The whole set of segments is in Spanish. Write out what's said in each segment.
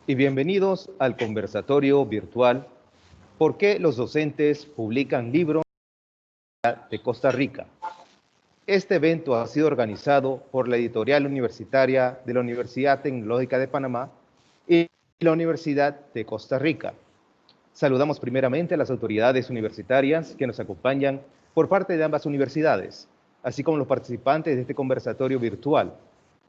y bienvenidos al conversatorio virtual ¿Por qué los docentes publican libros de Costa Rica? Este evento ha sido organizado por la editorial universitaria de la Universidad Tecnológica de Panamá y la Universidad de Costa Rica. Saludamos primeramente a las autoridades universitarias que nos acompañan por parte de ambas universidades, así como los participantes de este conversatorio virtual.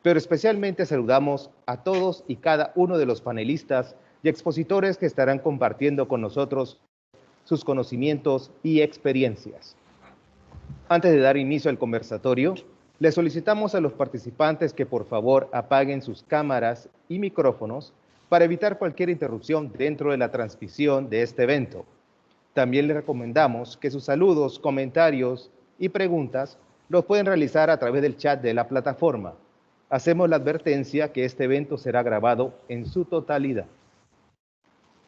Pero especialmente saludamos a todos y cada uno de los panelistas y expositores que estarán compartiendo con nosotros sus conocimientos y experiencias. Antes de dar inicio al conversatorio, les solicitamos a los participantes que por favor apaguen sus cámaras y micrófonos para evitar cualquier interrupción dentro de la transmisión de este evento. También les recomendamos que sus saludos, comentarios y preguntas los pueden realizar a través del chat de la plataforma. Hacemos la advertencia que este evento será grabado en su totalidad.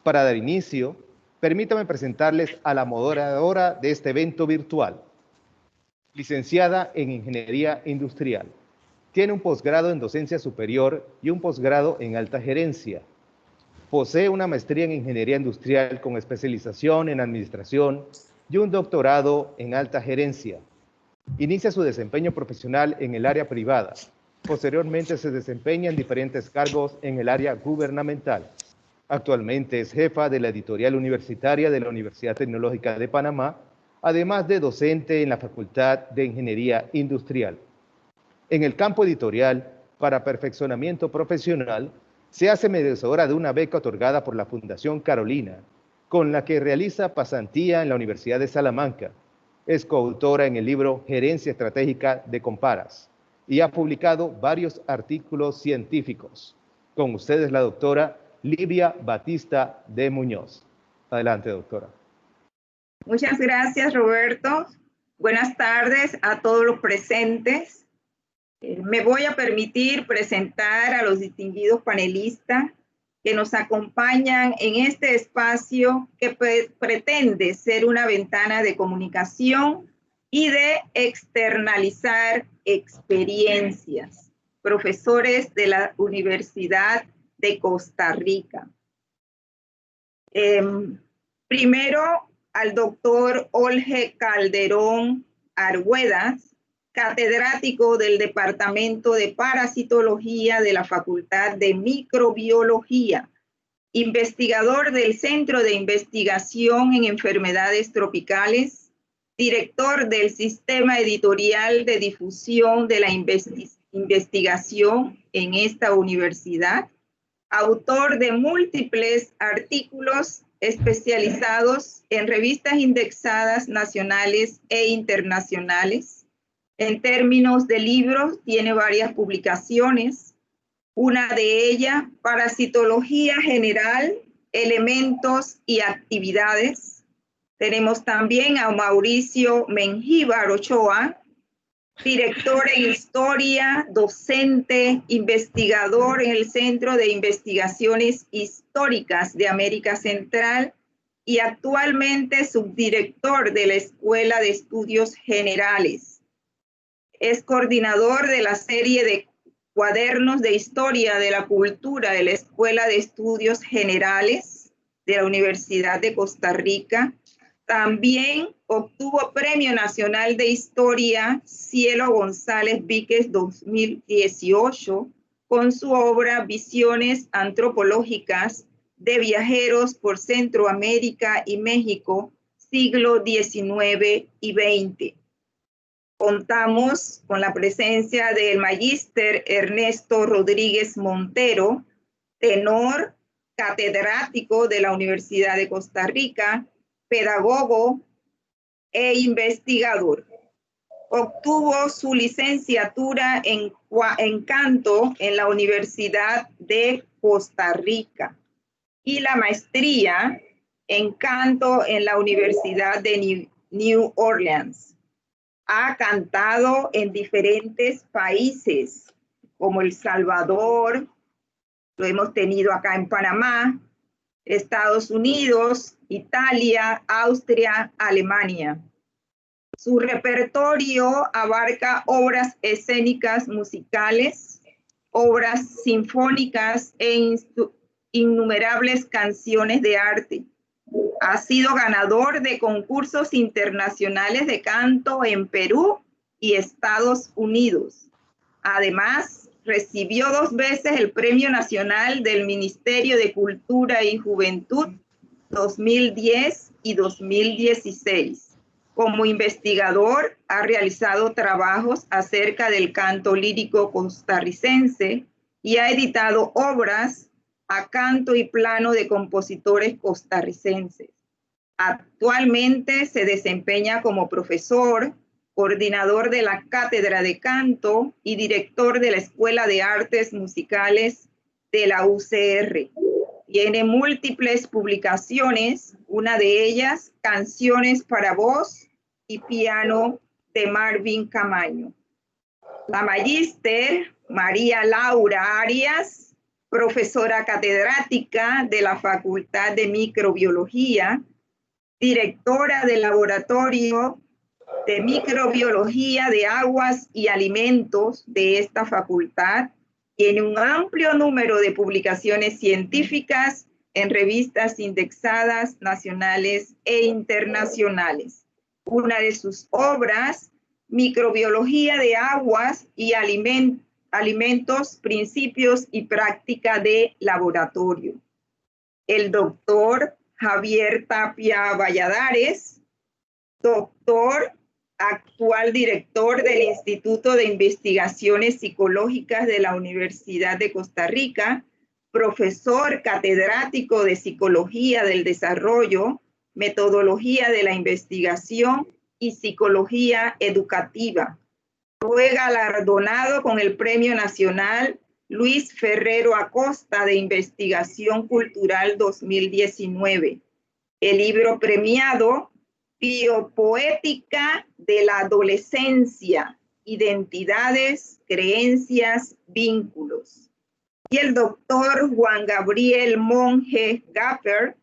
Para dar inicio, permítanme presentarles a la moderadora de este evento virtual. Licenciada en Ingeniería Industrial. Tiene un posgrado en Docencia Superior y un posgrado en Alta Gerencia. Posee una maestría en Ingeniería Industrial con especialización en Administración y un doctorado en Alta Gerencia. Inicia su desempeño profesional en el área privada. Posteriormente se desempeña en diferentes cargos en el área gubernamental. Actualmente es jefa de la editorial universitaria de la Universidad Tecnológica de Panamá, además de docente en la Facultad de Ingeniería Industrial. En el campo editorial, para perfeccionamiento profesional, se hace merecedora de una beca otorgada por la Fundación Carolina, con la que realiza pasantía en la Universidad de Salamanca. Es coautora en el libro Gerencia Estratégica de Comparas y ha publicado varios artículos científicos. Con ustedes la doctora Livia Batista de Muñoz. Adelante, doctora. Muchas gracias, Roberto. Buenas tardes a todos los presentes. Me voy a permitir presentar a los distinguidos panelistas que nos acompañan en este espacio que pretende ser una ventana de comunicación y de externalizar experiencias. Profesores de la Universidad de Costa Rica. Primero, al doctor Olge Calderón Arguedas, catedrático del Departamento de Parasitología de la Facultad de Microbiología, investigador del Centro de Investigación en Enfermedades Tropicales, director del Sistema Editorial de Difusión de la Investigación en esta universidad, autor de múltiples artículos especializados en revistas indexadas nacionales e internacionales. En términos de libros, tiene varias publicaciones. Una de ellas, Parasitología General, Elementos y Actividades. Tenemos también a Mauricio Mengíbar Ochoa, director en Historia, docente, investigador en el Centro de Investigaciones Históricas de América Central y actualmente subdirector de la Escuela de Estudios Generales. Es coordinador de la serie de cuadernos de Historia de la Cultura de la Escuela de Estudios Generales de la Universidad de Costa Rica. También obtuvo Premio Nacional de Historia Cielo González Víquez 2018 con su obra Visiones Antropológicas de Viajeros por Centroamérica y México, siglo XIX y XX. Contamos con la presencia del magíster Ernesto Rodríguez Montero, tenor, catedrático de la Universidad de Costa Rica, pedagogo e investigador. Obtuvo su licenciatura en canto en la Universidad de Costa Rica y la maestría en canto en la Universidad de New Orleans. Ha cantado en diferentes países como El Salvador, lo hemos tenido acá en Panamá, Estados Unidos, Italia, Austria, Alemania. Su repertorio abarca obras escénicas musicales, obras sinfónicas e innumerables canciones de arte. Ha sido ganador de concursos internacionales de canto en Perú y Estados Unidos. Además, recibió 2 veces el Premio Nacional del Ministerio de Cultura y Juventud 2010 y 2016. Como investigador, ha realizado trabajos acerca del canto lírico costarricense y ha editado obras a canto y plano de compositores costarricenses. Actualmente se desempeña como profesor, coordinador de la Cátedra de Canto y director de la Escuela de Artes Musicales de la UCR. Tiene múltiples publicaciones, una de ellas, Canciones para voz y piano de Marvin Camaño. La magíster María Laura Arias, profesora catedrática de la Facultad de Microbiología, directora del Laboratorio de Microbiología de Aguas y Alimentos de esta facultad. Tiene un amplio número de publicaciones científicas en revistas indexadas nacionales e internacionales. Una de sus obras, Microbiología de Aguas y Alimentos, Principios y Práctica de Laboratorio. El doctor Javier Tapia Valladares, doctor, actual director del Instituto de Investigaciones Psicológicas de la Universidad de Costa Rica, profesor catedrático de Psicología del Desarrollo, Metodología de la Investigación y Psicología Educativa. Fue galardonado con el Premio Nacional Luis Ferrero Acosta de Investigación Cultural 2019. El libro premiado, Biopoética de la Adolescencia, Identidades, Creencias, Vínculos. Y el doctor Juan Gabriel Monge Gapper,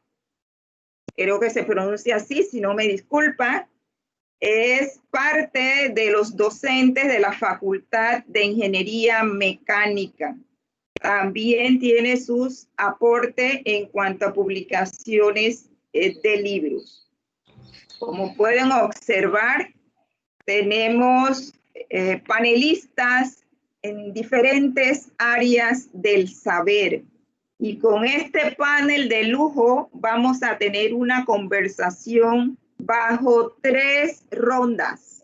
creo que se pronuncia así, si no me disculpa, es parte de los docentes de la Facultad de Ingeniería Mecánica. También tiene sus aportes en cuanto a publicaciones de libros. Como pueden observar, tenemos panelistas en diferentes áreas del saber. Y con este panel de lujo vamos a tener una conversación bajo 3 rondas.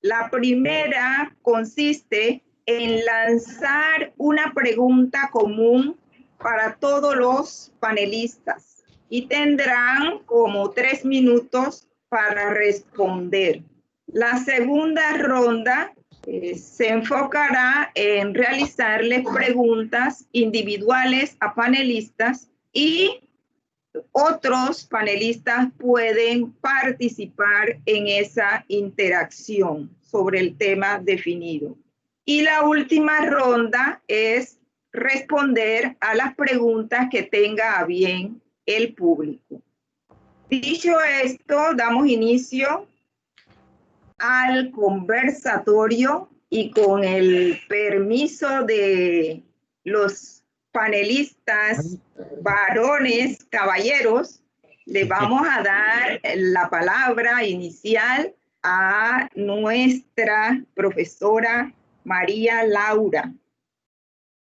La primera consiste en lanzar una pregunta común para todos los panelistas y tendrán como 3 minutos para responder. La segunda ronda se enfocará en realizarles preguntas individuales a panelistas y otros panelistas pueden participar en esa interacción sobre el tema definido. Y la última ronda es responder a las preguntas que tenga a bien el público. Dicho esto, damos inicio al conversatorio y con el permiso de los panelistas, varones, caballeros, le vamos a dar la palabra inicial a nuestra profesora María Laura.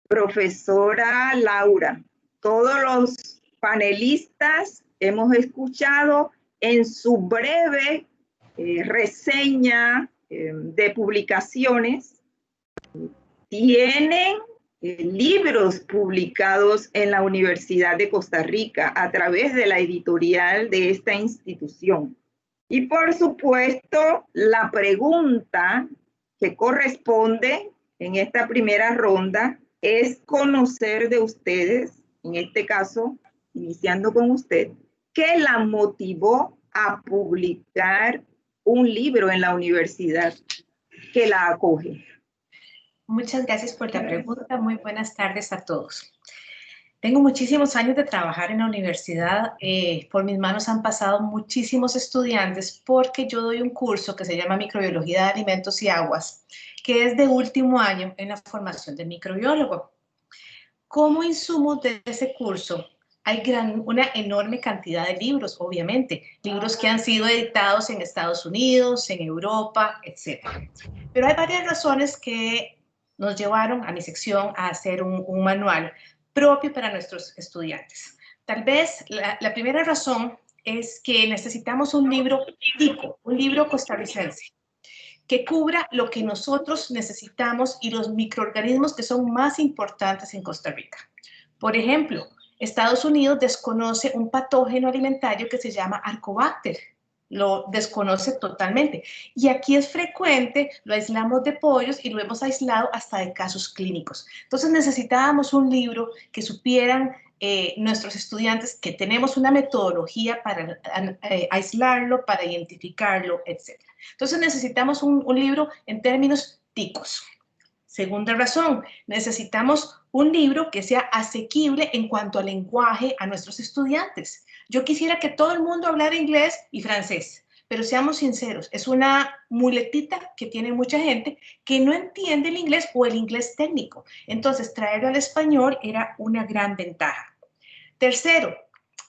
Profesora Laura, todos los panelistas hemos escuchado en su breve reseña de publicaciones, tienen libros publicados en la Universidad de Costa Rica a través de la editorial de esta institución. Y por supuesto, la pregunta que corresponde en esta primera ronda es conocer de ustedes, en este caso, iniciando con usted, ¿qué la motivó a publicar un libro en la universidad que la acoge? Muchas gracias por la pregunta. Muy buenas tardes a todos. Tengo muchísimos años de trabajar en la universidad. Por mis manos han pasado muchísimos estudiantes porque yo doy un curso que se llama Microbiología de Alimentos y Aguas, que es de último año en la formación del microbiólogo. como insumos de ese curso hay una enorme cantidad de libros, obviamente, libros que han sido editados en Estados Unidos, en Europa, etc. Pero hay varias razones que nos llevaron a mi sección a hacer un manual propio para nuestros estudiantes. Tal vez la primera razón es que necesitamos un libro tico, un libro costarricense, que cubra lo que nosotros necesitamos y los microorganismos que son más importantes en Costa Rica. Por ejemplo, Estados Unidos desconoce un patógeno alimentario que se llama Arcobacter. Lo desconoce totalmente. Y aquí es frecuente, lo aislamos de pollos y lo hemos aislado hasta de casos clínicos. Entonces necesitábamos un libro que supieran nuestros estudiantes que tenemos una metodología para aislarlo, para identificarlo, etc. Entonces necesitamos un libro en términos ticos. Segunda razón, necesitamos un libro que sea asequible en cuanto al lenguaje a nuestros estudiantes. Yo quisiera que todo el mundo hablara inglés y francés, pero seamos sinceros, es una muletita que tiene mucha gente que no entiende el inglés o el inglés técnico. Entonces, traerlo al español era una gran ventaja. Tercero,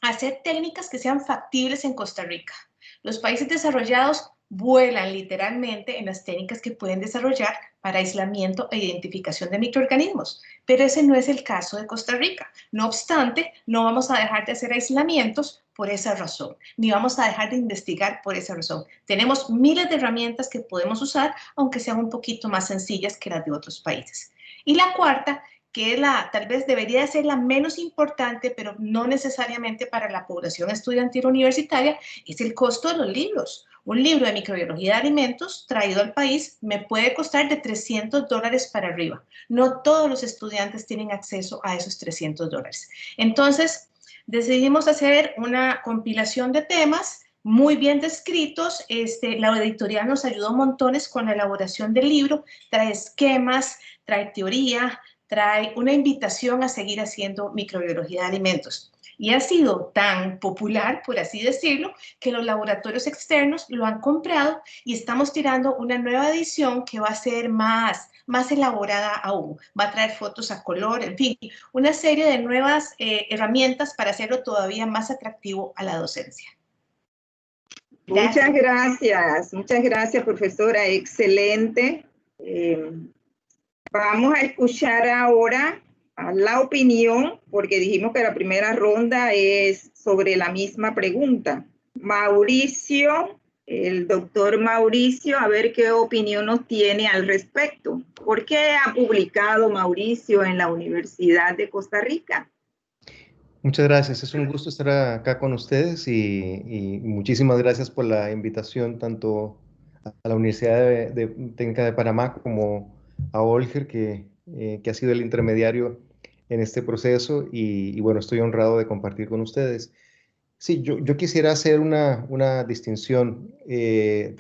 hacer técnicas que sean factibles en Costa Rica. Los países desarrollados vuelan literalmente en las técnicas que pueden desarrollar para aislamiento e identificación de microorganismos, pero ese no es el caso de Costa Rica. No obstante, no vamos a dejar de hacer aislamientos por esa razón, ni vamos a dejar de investigar por esa razón. Tenemos miles de herramientas que podemos usar, aunque sean un poquito más sencillas que las de otros países. Y la cuarta, que tal vez debería ser la menos importante, pero no necesariamente para la población estudiantil universitaria, es el costo de los libros. Un libro de microbiología de alimentos traído al país me puede costar de $300 para arriba. No todos los estudiantes tienen acceso a esos $300. Entonces, decidimos hacer una compilación de temas muy bien descritos. La editorial nos ayudó montones con la elaboración del libro, trae esquemas, trae teoría, trae una invitación a seguir haciendo microbiología de alimentos. Y ha sido tan popular, por así decirlo, que los laboratorios externos lo han comprado y estamos tirando una nueva edición que va a ser más elaborada aún. Va a traer fotos a color, en fin, una serie de nuevas herramientas para hacerlo todavía más atractivo a la docencia. Gracias. Muchas gracias, profesora. Excelente. Vamos a escuchar ahora la opinión, porque dijimos que la primera ronda es sobre la misma pregunta. Mauricio, el doctor Mauricio, a ver qué opinión nos tiene al respecto. ¿Por qué ha publicado Mauricio en la Universidad de Costa Rica? Muchas gracias, es un gusto estar acá con ustedes y muchísimas gracias por la invitación tanto a la Universidad de Técnica de Panamá como a Olger, que ha sido el intermediario en este proceso y bueno, estoy honrado de compartir con ustedes. Sí, yo quisiera hacer una distinción,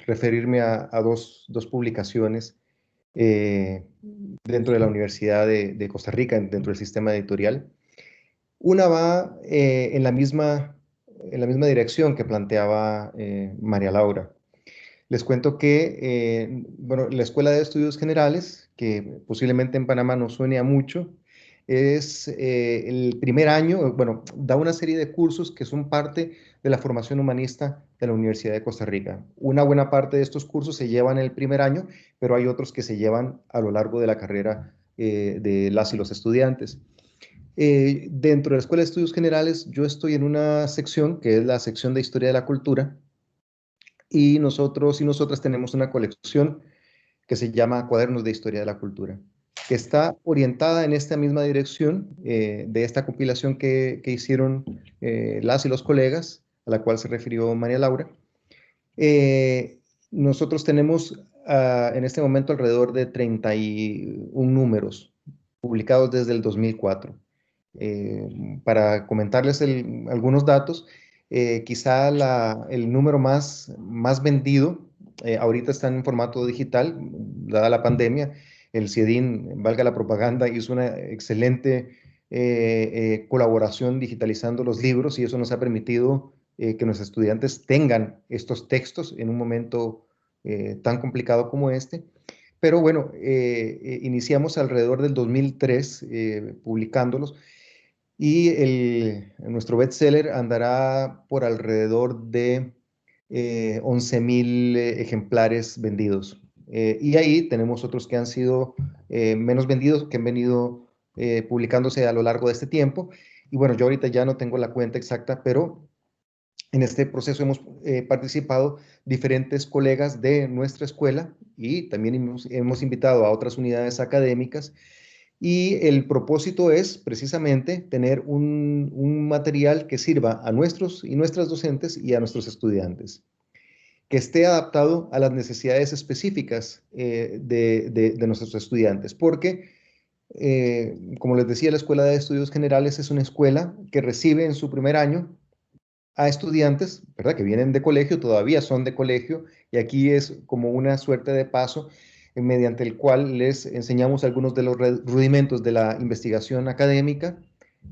referirme a dos publicaciones dentro de la Universidad de Costa Rica, dentro del sistema editorial. Una va en la misma dirección que planteaba María Laura. Les cuento que bueno, la Escuela de Estudios Generales, que posiblemente en Panamá no suene a mucho, es el primer año, bueno, da una serie de cursos que son parte de la formación humanista de la Universidad de Costa Rica. Una buena parte de estos cursos se llevan en el primer año, pero hay otros que se llevan a lo largo de la carrera de las y los estudiantes. Dentro de la Escuela de Estudios Generales, yo estoy en una sección que es la sección de Historia de la Cultura, y nosotros y nosotras tenemos una colección que se llama Cuadernos de Historia de la Cultura, que está orientada en esta misma dirección de esta compilación que hicieron las y los colegas, a la cual se refirió María Laura. Nosotros tenemos en este momento alrededor de 31 números publicados desde el 2004. Para comentarles algunos datos, quizá el número más vendido, ahorita está en formato digital, dada la pandemia. El CIEDIN, valga la propaganda, hizo una excelente colaboración digitalizando los libros y eso nos ha permitido que nuestros estudiantes tengan estos textos en un momento tan complicado como este. pero bueno, iniciamos alrededor del 2003 publicándolos, y nuestro bestseller andará por alrededor de 11,000 ejemplares vendidos. Y ahí tenemos otros que han sido menos vendidos, que han venido publicándose a lo largo de este tiempo. Y bueno, yo ahorita ya no tengo la cuenta exacta, pero en este proceso hemos participado diferentes colegas de nuestra escuela, y también hemos invitado a otras unidades académicas. Y el propósito es precisamente tener un material que sirva a nuestros y nuestras docentes y a nuestros estudiantes, que esté adaptado a las necesidades específicas de nuestros estudiantes, porque, como les decía, la Escuela de Estudios Generales es una escuela que recibe en su primer año a estudiantes, ¿verdad?, que vienen de colegio, todavía son de colegio, y aquí es como una suerte de paso mediante el cual les enseñamos algunos de los rudimentos de la investigación académica,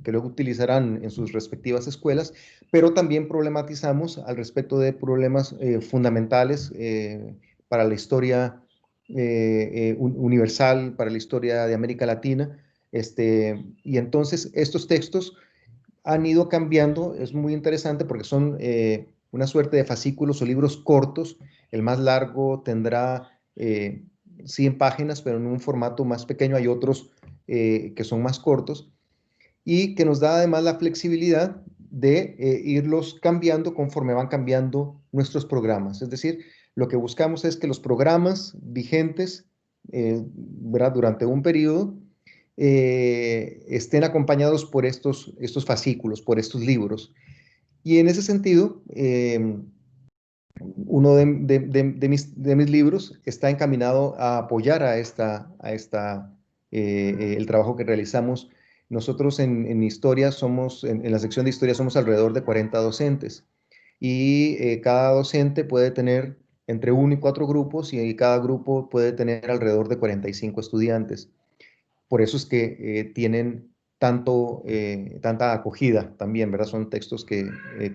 que luego utilizarán en sus respectivas escuelas, pero también problematizamos al respecto de problemas fundamentales para la historia universal, para la historia de América Latina, y entonces estos textos han ido cambiando. Es muy interesante porque son una suerte de fascículos o libros cortos. El más largo tendrá 100 páginas, pero en un formato más pequeño. Hay otros que son más cortos, y que nos da además la flexibilidad de irlos cambiando conforme van cambiando nuestros programas. Es decir, lo que buscamos es que los programas vigentes ¿verdad?, durante un periodo estén acompañados por estos fascículos, por estos libros. Y en ese sentido, uno de mis libros está encaminado a apoyar el trabajo que realizamos. Nosotros en historia somos, en la sección de historia somos alrededor de 40 docentes, y cada docente puede tener entre 1 y 4 grupos, y cada grupo puede tener alrededor de 45 estudiantes. Por eso es que tienen tanta acogida también, ¿verdad? Son textos que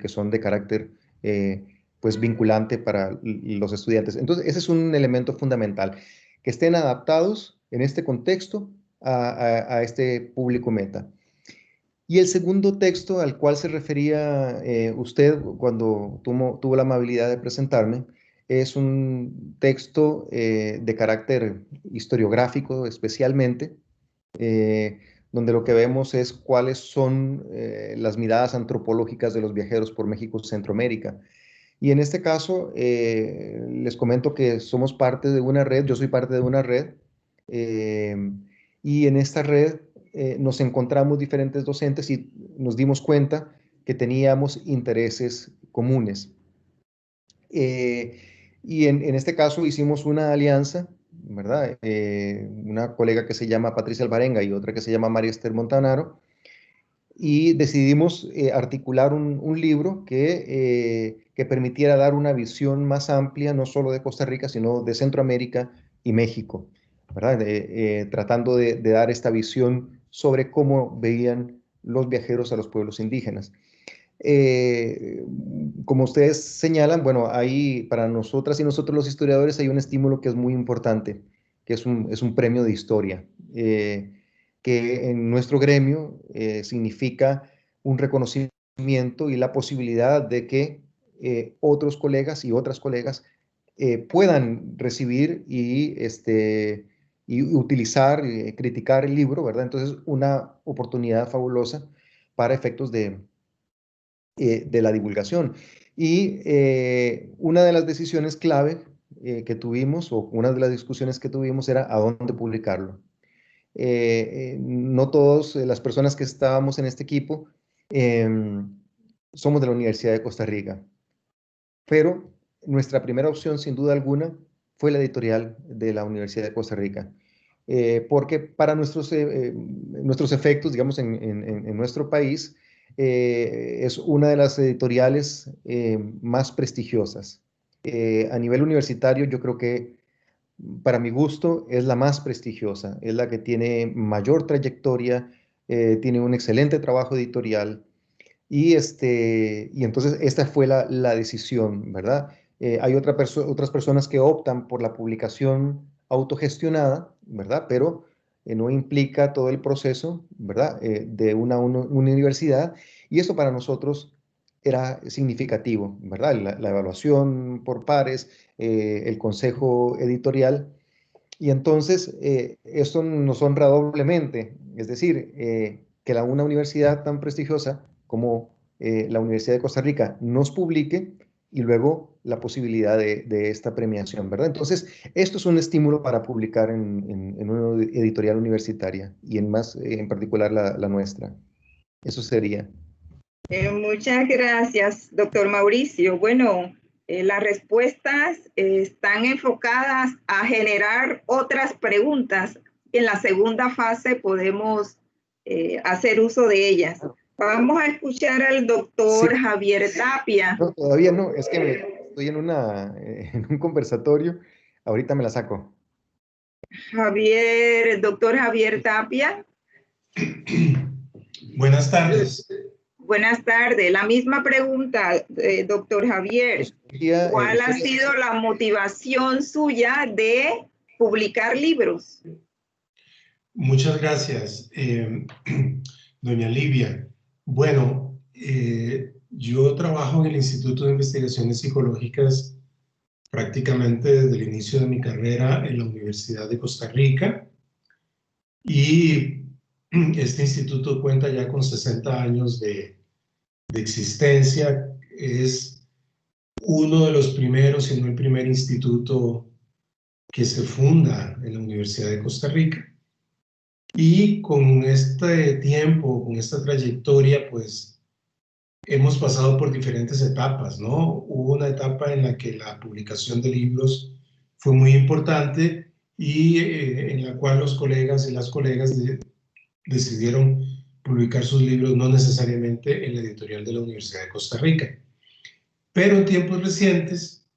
son de carácter pues vinculante para los estudiantes. Entonces, ese es un elemento fundamental, que estén adaptados en este contexto a este público meta. Y el segundo texto al cual se refería usted cuando tuvo la amabilidad de presentarme es un texto de carácter historiográfico especialmente, donde lo que vemos es cuáles son las miradas antropológicas de los viajeros por México y Centroamérica. Y en este caso, les comento que somos parte de una red, yo soy parte de una red, y en esta red nos encontramos diferentes docentes y nos dimos cuenta que teníamos intereses comunes. Y en este caso hicimos una alianza, ¿verdad? Una colega que se llama Patricia Alvarenga y otra que se llama María Esther Montanaro, y decidimos articular un libro que permitiera dar una visión más amplia, no solo de Costa Rica, sino de Centroamérica y México, ¿verdad? Tratando de dar esta visión sobre cómo veían los viajeros a los pueblos indígenas. Como ustedes señalan, bueno, ahí para nosotras y nosotros los historiadores hay un estímulo que es muy importante, que es un premio de historia, que en nuestro gremio significa un reconocimiento y la posibilidad de que otros colegas y otras colegas puedan recibir y utilizar, criticar el libro, ¿verdad? Entonces, una oportunidad fabulosa para efectos de la divulgación. Y una de las decisiones clave que tuvimos, o una de las discusiones que tuvimos, era a dónde publicarlo. No todas las personas que estábamos en este equipo somos de la Universidad de Costa Rica, pero nuestra primera opción, sin duda alguna, fue la editorial de la Universidad de Costa Rica, porque para nuestros efectos, digamos, en nuestro país, es una de las editoriales más prestigiosas. A nivel universitario, yo creo que, para mi gusto, es la más prestigiosa, es la que tiene mayor trayectoria, tiene un excelente trabajo editorial, y entonces esta fue la decisión, ¿verdad? Hay otras personas que optan por la publicación autogestionada, ¿verdad? Pero no implica todo el proceso, ¿verdad? De una universidad, y eso para nosotros era significativo, ¿verdad? La evaluación por pares, el consejo editorial, y entonces esto nos honra doblemente, es decir, que una universidad tan prestigiosa como la Universidad de Costa Rica nos publique, y luego la posibilidad de esta premiación, ¿verdad? Entonces, esto es un estímulo para publicar en una editorial universitaria, y en particular la nuestra. Eso sería. Muchas gracias, doctor Mauricio. Bueno, las respuestas están enfocadas a generar otras preguntas. En la segunda fase podemos hacer uso de ellas. Vamos a escuchar al doctor Javier Tapia. No, todavía no, es que estoy en un conversatorio. Ahorita me la saco. Doctor Javier Tapia. Buenas tardes. Buenas tardes. La misma pregunta, doctor Javier. ¿Cuál ha sido la motivación suya de publicar libros? Muchas gracias, doña Livia. Bueno, yo trabajo en el Instituto de Investigaciones Psicológicas prácticamente desde el inicio de mi carrera en la Universidad de Costa Rica, y este instituto cuenta ya con 60 años de existencia. Es uno de los primeros, si no el primer instituto que se funda en la Universidad de Costa Rica. Y con este tiempo, con esta trayectoria, pues hemos pasado por diferentes etapas, ¿no? Hubo una etapa en la que la publicación de libros fue muy importante, y en la cual los colegas y las colegas decidieron publicar sus libros no necesariamente en la editorial de la Universidad de Costa Rica. Pero en tiempos recientes,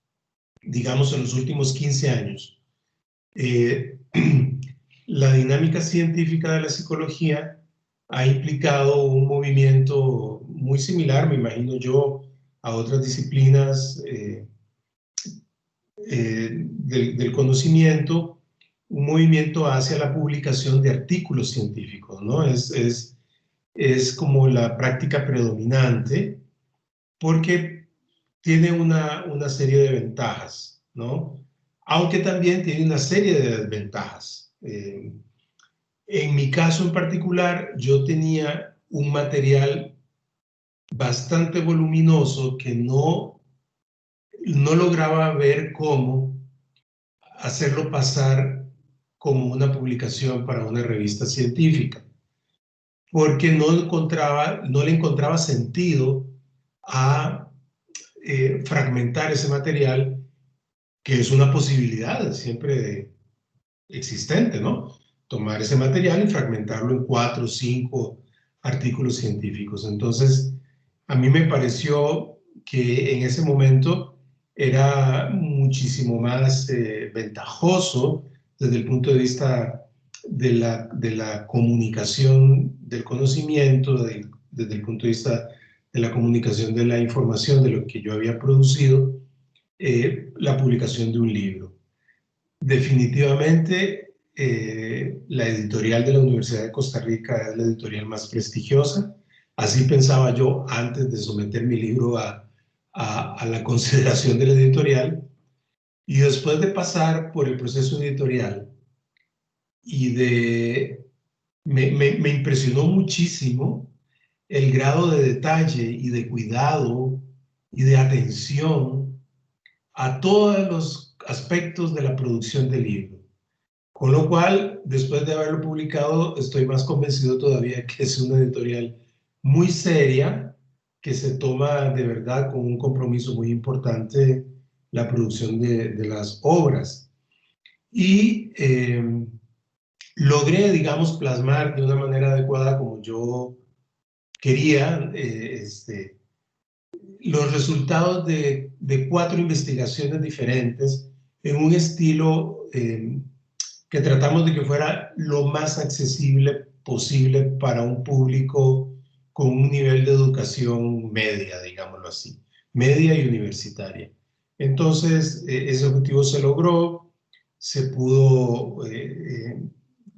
digamos en los últimos 15 años, la dinámica científica de la psicología ha implicado un movimiento muy similar, me imagino yo, a otras disciplinas del conocimiento, un movimiento hacia la publicación de artículos científicos, ¿no? Es como la práctica predominante, porque tiene una serie de ventajas, ¿no? Aunque también tiene una serie de desventajas. En mi caso en particular, yo tenía un material bastante voluminoso que no lograba ver cómo hacerlo pasar como una publicación para una revista científica, porque no le encontraba sentido a fragmentar ese material, que es una posibilidad siempre existente, ¿no? Tomar ese material y fragmentarlo en 4 o 5 artículos científicos. Entonces, a mí me pareció que en ese momento era muchísimo más ventajoso desde el punto de vista de la comunicación del conocimiento, desde el punto de vista de la comunicación de la información de lo que yo había producido, la publicación de un libro. Definitivamente, la editorial de la Universidad de Costa Rica es la editorial más prestigiosa. Así pensaba yo antes de someter mi libro a la consideración de la editorial. Y después de pasar por el proceso editorial y me impresionó muchísimo el grado de detalle y de cuidado y de atención a todos los aspectos de la producción del libro. Con lo cual, después de haberlo publicado, estoy más convencido todavía que es una editorial muy seria, que se toma de verdad con un compromiso muy importante la producción de las obras. Y logré, digamos, plasmar de una manera adecuada, como yo quería, los resultados de 4 investigaciones diferentes en un estilo que tratamos de que fuera lo más accesible posible para un público con un nivel de educación media, digámoslo así, media y universitaria. Entonces, ese objetivo se logró. se pudo,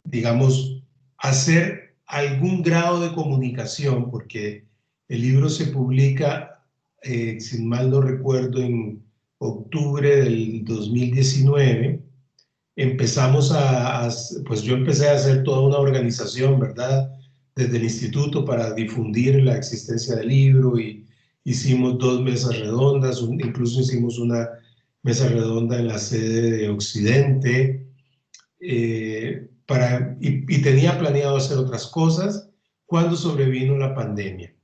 digamos, hacer algún grado de comunicación, porque el libro se publica, si mal no recuerdo, en octubre del 2019. Empezamos pues yo empecé a hacer toda una organización, ¿verdad? Desde el instituto para difundir la existencia del libro, y hicimos 2 mesas redondas, incluso hicimos una mesa redonda en la sede de Occidente, y tenía planeado hacer otras cosas cuando sobrevino la pandemia.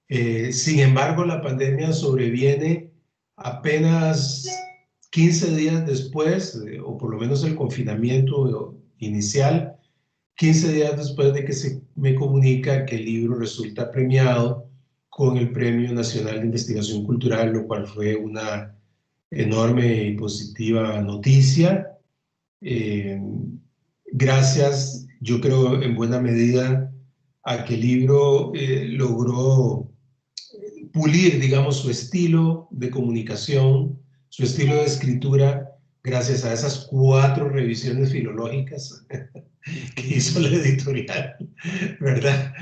Sin embargo, la pandemia sobreviene apenas 15 días después, o por lo menos el confinamiento inicial, 15 días después de que se me comunica que el libro resulta premiado con el Premio Nacional de Investigación Cultural, lo cual fue una enorme y positiva noticia. Gracias, yo creo, en buena medida a que el libro logró pulir, digamos, su estilo de comunicación, su estilo de escritura, gracias a esas 4 revisiones filológicas que hizo la editorial, ¿verdad?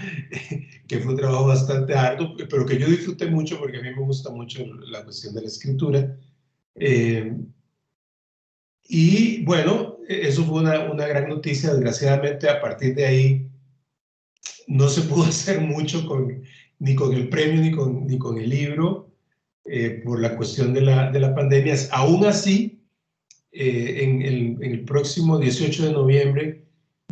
Que fue un trabajo bastante arduo, pero que yo disfruté mucho porque a mí me gusta mucho la cuestión de la escritura. Y bueno, eso fue una gran noticia. Desgraciadamente, a partir de ahí, no se pudo hacer mucho ni con el premio ni con el libro, por la cuestión de la pandemia. Aún así, en el próximo 18 de noviembre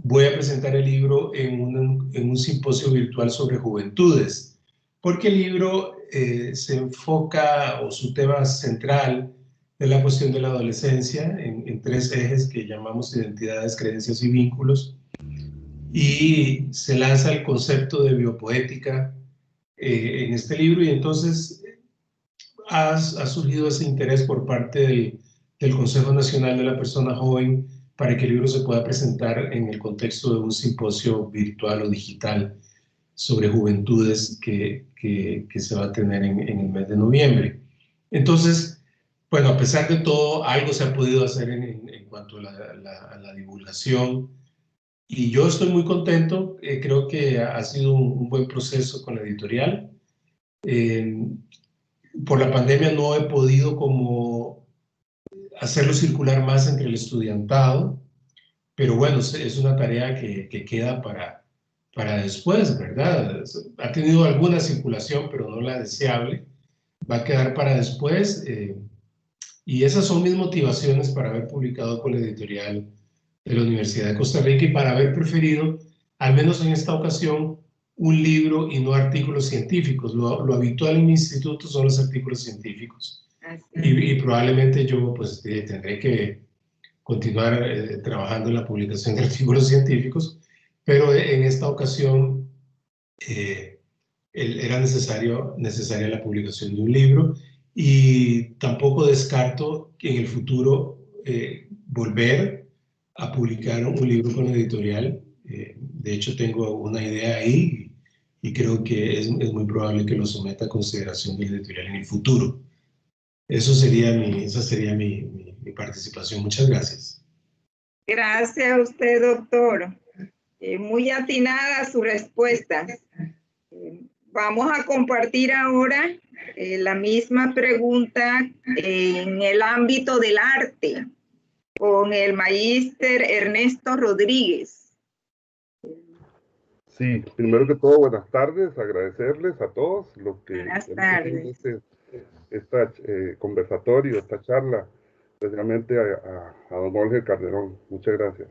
voy a presentar el libro en un simposio virtual sobre juventudes, porque el libro se enfoca, o su tema central es la cuestión de la adolescencia en 3 ejes que llamamos identidades, creencias y vínculos, y se lanza el concepto de biopoética en este libro, y entonces ha surgido ese interés por parte del Consejo Nacional de la Persona Joven para que el libro se pueda presentar en el contexto de un simposio virtual o digital sobre juventudes que se va a tener en el mes de noviembre. Entonces, bueno, a pesar de todo, algo se ha podido hacer en cuanto a la divulgación, y yo estoy muy contento. Creo que ha sido un buen proceso con la editorial. Por la pandemia no he podido como hacerlo circular más entre el estudiantado, pero bueno, es una tarea que queda para después, ¿verdad? Ha tenido alguna circulación, pero no la deseable. Va a quedar para después, y esas son mis motivaciones para haber publicado con la editorial de la Universidad de Costa Rica, y para haber preferido, al menos en esta ocasión, un libro y no artículos científicos. Lo habitual en mi instituto son los artículos científicos. Y probablemente yo pues tendré que continuar trabajando en la publicación de artículos científicos, pero en esta ocasión era necesaria la publicación de un libro, y tampoco descarto que en el futuro volver a publicar un libro con la editorial. De hecho, tengo una idea ahí, y creo que es muy probable que lo someta a consideración de la editorial en el futuro. Esa sería mi participación. Muchas gracias. Gracias a usted, doctor. Muy atinada su respuesta. Vamos a compartir ahora la misma pregunta en el ámbito del arte con el magíster Ernesto Rodríguez. Sí, primero que todo, buenas tardes, agradecerles a todos los que Buenas tardes. este conversatorio, esta charla, especialmente a don Jorge Calderón. Muchas gracias.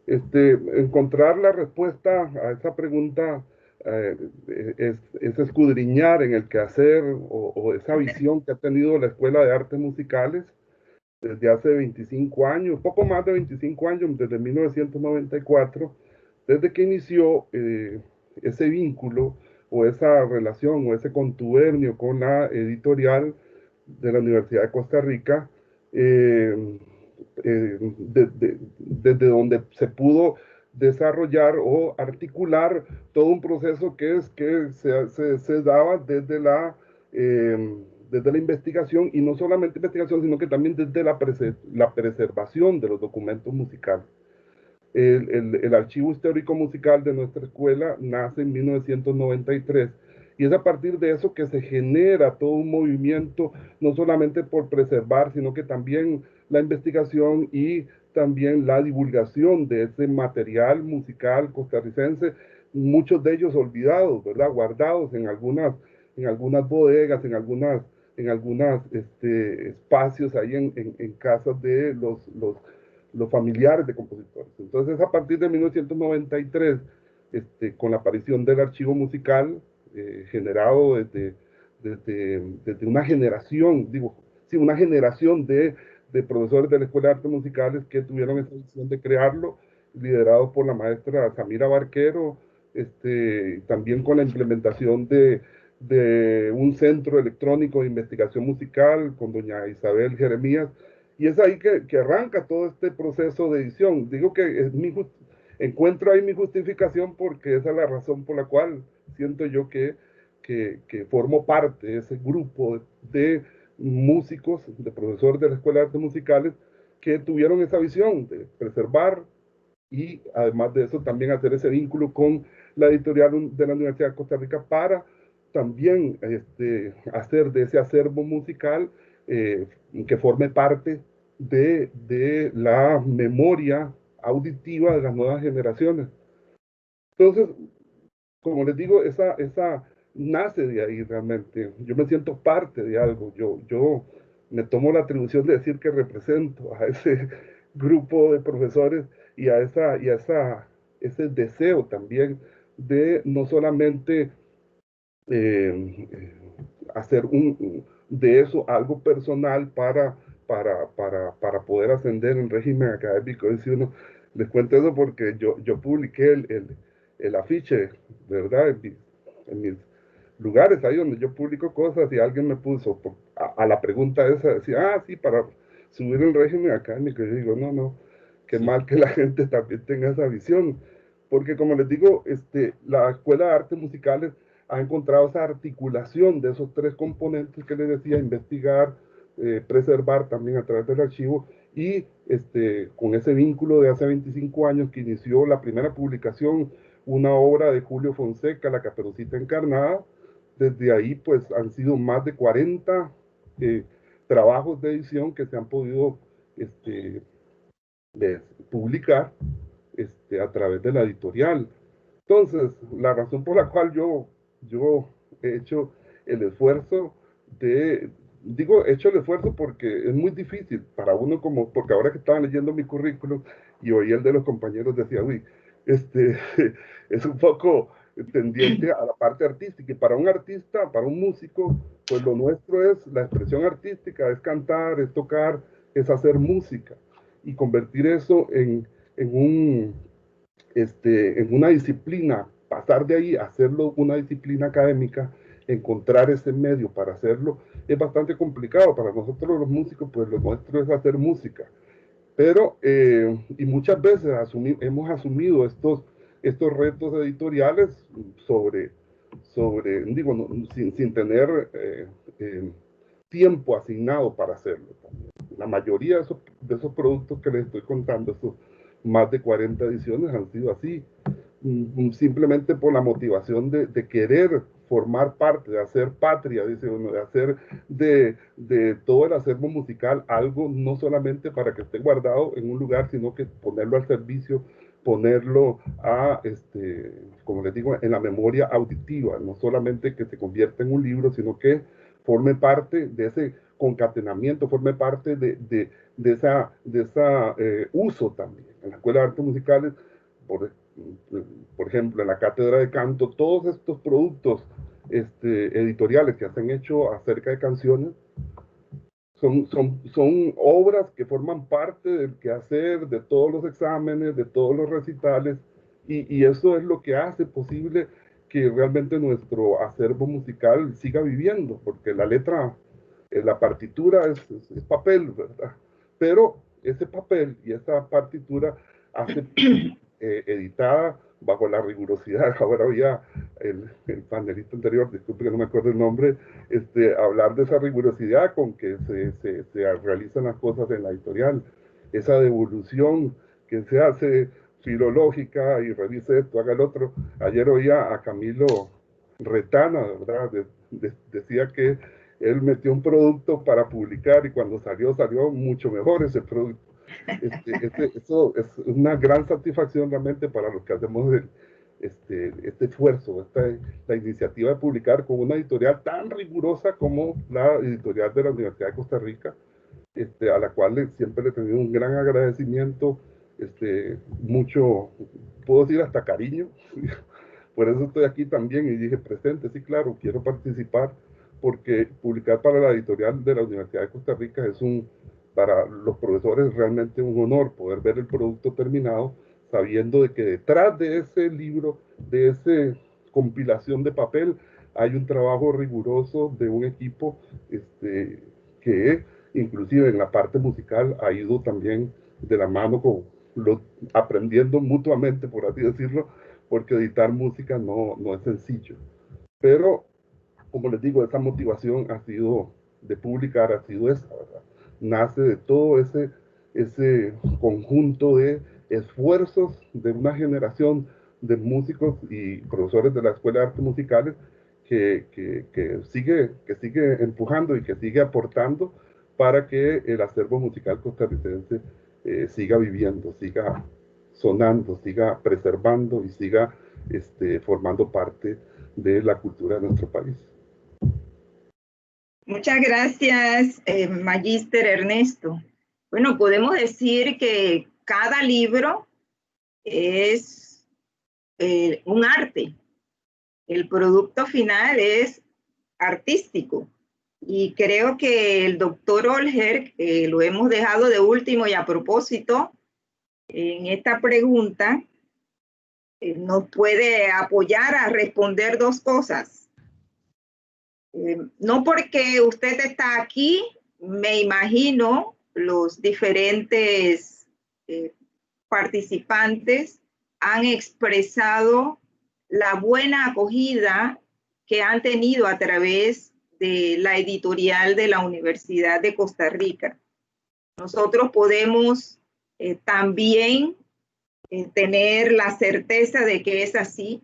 Encontrar la respuesta a esa pregunta es escudriñar en el quehacer o esa visión que ha tenido la Escuela de Artes Musicales desde hace 25 años, poco más de 25 años, desde 1994, desde que inició ese vínculo o esa relación o ese contubernio con la editorial de la Universidad de Costa Rica, desde donde se pudo desarrollar o articular todo un proceso que se daba desde desde la investigación, y no solamente investigación, sino que también desde la preservación de los documentos musicales. El archivo histórico musical de nuestra escuela nace en 1993, y es a partir de eso que se genera todo un movimiento, no solamente por preservar, sino que también la investigación y también la divulgación de ese material musical costarricense, muchos de ellos olvidados, ¿verdad? Guardados en algunas bodegas, en algunos espacios ahí en casas de los familiares de compositores. Entonces, a partir de 1993, con la aparición del archivo musical, generado desde una generación, una generación de profesores de la Escuela de Artes Musicales que tuvieron esa decisión de crearlo, liderado por la maestra Samira Barquero, también con la implementación de un centro electrónico de investigación musical con doña Isabel Jeremías, y es ahí que arranca todo este proceso de edición. Digo que encuentro ahí mi justificación porque esa es la razón por la cual siento yo que formo parte de ese grupo de músicos, de profesores de la Escuela de Artes Musicales, que tuvieron esa visión de preservar y además de eso también hacer ese vínculo con la editorial de la Universidad de Costa Rica para también hacer de ese acervo musical que forme parte de la memoria auditiva de las nuevas generaciones. Entonces, como les digo, esa nace de ahí realmente. Yo me siento parte de algo. Yo me tomo la atribución de decir que represento a ese grupo de profesores y a ese deseo también de no solamente hacer de eso algo personal para poder ascender en régimen académico. Es decir, les cuento eso porque yo publiqué el afiche, ¿verdad? En mis lugares ahí donde yo publico cosas, y alguien me puso a la pregunta esa, decía, sí, para subir el régimen académico. Y yo digo, no, qué mal que la gente también tenga esa visión, porque como les digo, la Escuela de Artes Musicales ha encontrado esa articulación de esos tres componentes que les decía: investigar, preservar también a través del archivo, y con ese vínculo de hace 25 años que inició la primera publicación, una obra de Julio Fonseca, La Caperucita Encarnada. Desde ahí pues han sido más de 40 trabajos de edición que se han podido publicar a través de la editorial. Entonces, la razón por la cual yo he hecho el esfuerzo he hecho el esfuerzo porque es muy difícil para uno, porque ahora que estaba leyendo mi currículum y oí el de los compañeros, decía, uy, es un poco tendiente a la parte artística, y para un artista, para un músico, pues lo nuestro es la expresión artística, es cantar, es tocar, es hacer música, y convertir eso en una disciplina, pasar de ahí a hacerlo una disciplina académica, encontrar ese medio para hacerlo, es bastante complicado. Para nosotros los músicos, pues lo nuestro es hacer música. Pero, y muchas veces hemos asumido estos retos editoriales sin tener tiempo asignado para hacerlo. La mayoría de esos productos que les estoy contando, esos más de 40 ediciones, han sido así, simplemente por la motivación de querer formar parte, de hacer patria, dice uno, de hacer de todo el acervo musical algo no solamente para que esté guardado en un lugar, sino que ponerlo al servicio, ponerlo como les digo, en la memoria auditiva, no solamente que se convierta en un libro, sino que forme parte de ese concatenamiento, forme parte de esa uso también. En la Escuela de Artes Musicales, por ejemplo, en la Cátedra de Canto, todos estos productos editoriales que se han hecho acerca de canciones son obras que forman parte del quehacer, de todos los exámenes, de todos los recitales, y eso es lo que hace posible que realmente nuestro acervo musical siga viviendo, porque la letra, la partitura es papel, ¿verdad? Pero ese papel y esa partitura hace editada bajo la rigurosidad ahora ya el panelista anterior, disculpe que no me acuerdo el nombre, hablar de esa rigurosidad con que se realizan las cosas en la editorial, esa devolución que se hace filológica y revise esto, haga el otro. Ayer oía a Camilo Retana, ¿verdad? Decía que él metió un producto para publicar y cuando salió mucho mejor ese producto. Eso es una gran satisfacción realmente para los que hacemos este esfuerzo, la iniciativa de publicar con una editorial tan rigurosa como la editorial de la Universidad de Costa Rica, a la cual siempre le he tenido un gran agradecimiento, mucho, puedo decir hasta cariño. Por eso estoy aquí también y dije presente, sí, claro, quiero participar, porque publicar para la editorial de la Universidad de Costa Rica es para los profesores realmente un honor poder ver el producto terminado, sabiendo de que detrás de ese libro, de esa compilación de papel, hay un trabajo riguroso de un equipo que inclusive en la parte musical ha ido también de la mano aprendiendo mutuamente, por así decirlo, porque editar música no es sencillo. Pero, como les digo, esa motivación ha sido de publicar, ha sido esa, ¿verdad? Nace de todo ese conjunto de esfuerzos de una generación de músicos y profesores de la Escuela de Artes Musicales que sigue empujando y que sigue aportando para que el acervo musical costarricense siga viviendo, siga sonando, siga preservando y siga formando parte de la cultura de nuestro país. Muchas gracias, Magíster Ernesto. Bueno, podemos decir que cada libro es un arte. El producto final es artístico. Y creo que el doctor Olger, lo hemos dejado de último y a propósito, en esta pregunta, nos puede apoyar a responder dos cosas. No porque usted está aquí, me imagino los diferentes participantes han expresado la buena acogida que han tenido a través de la editorial de la Universidad de Costa Rica. Nosotros podemos también tener la certeza de que es así,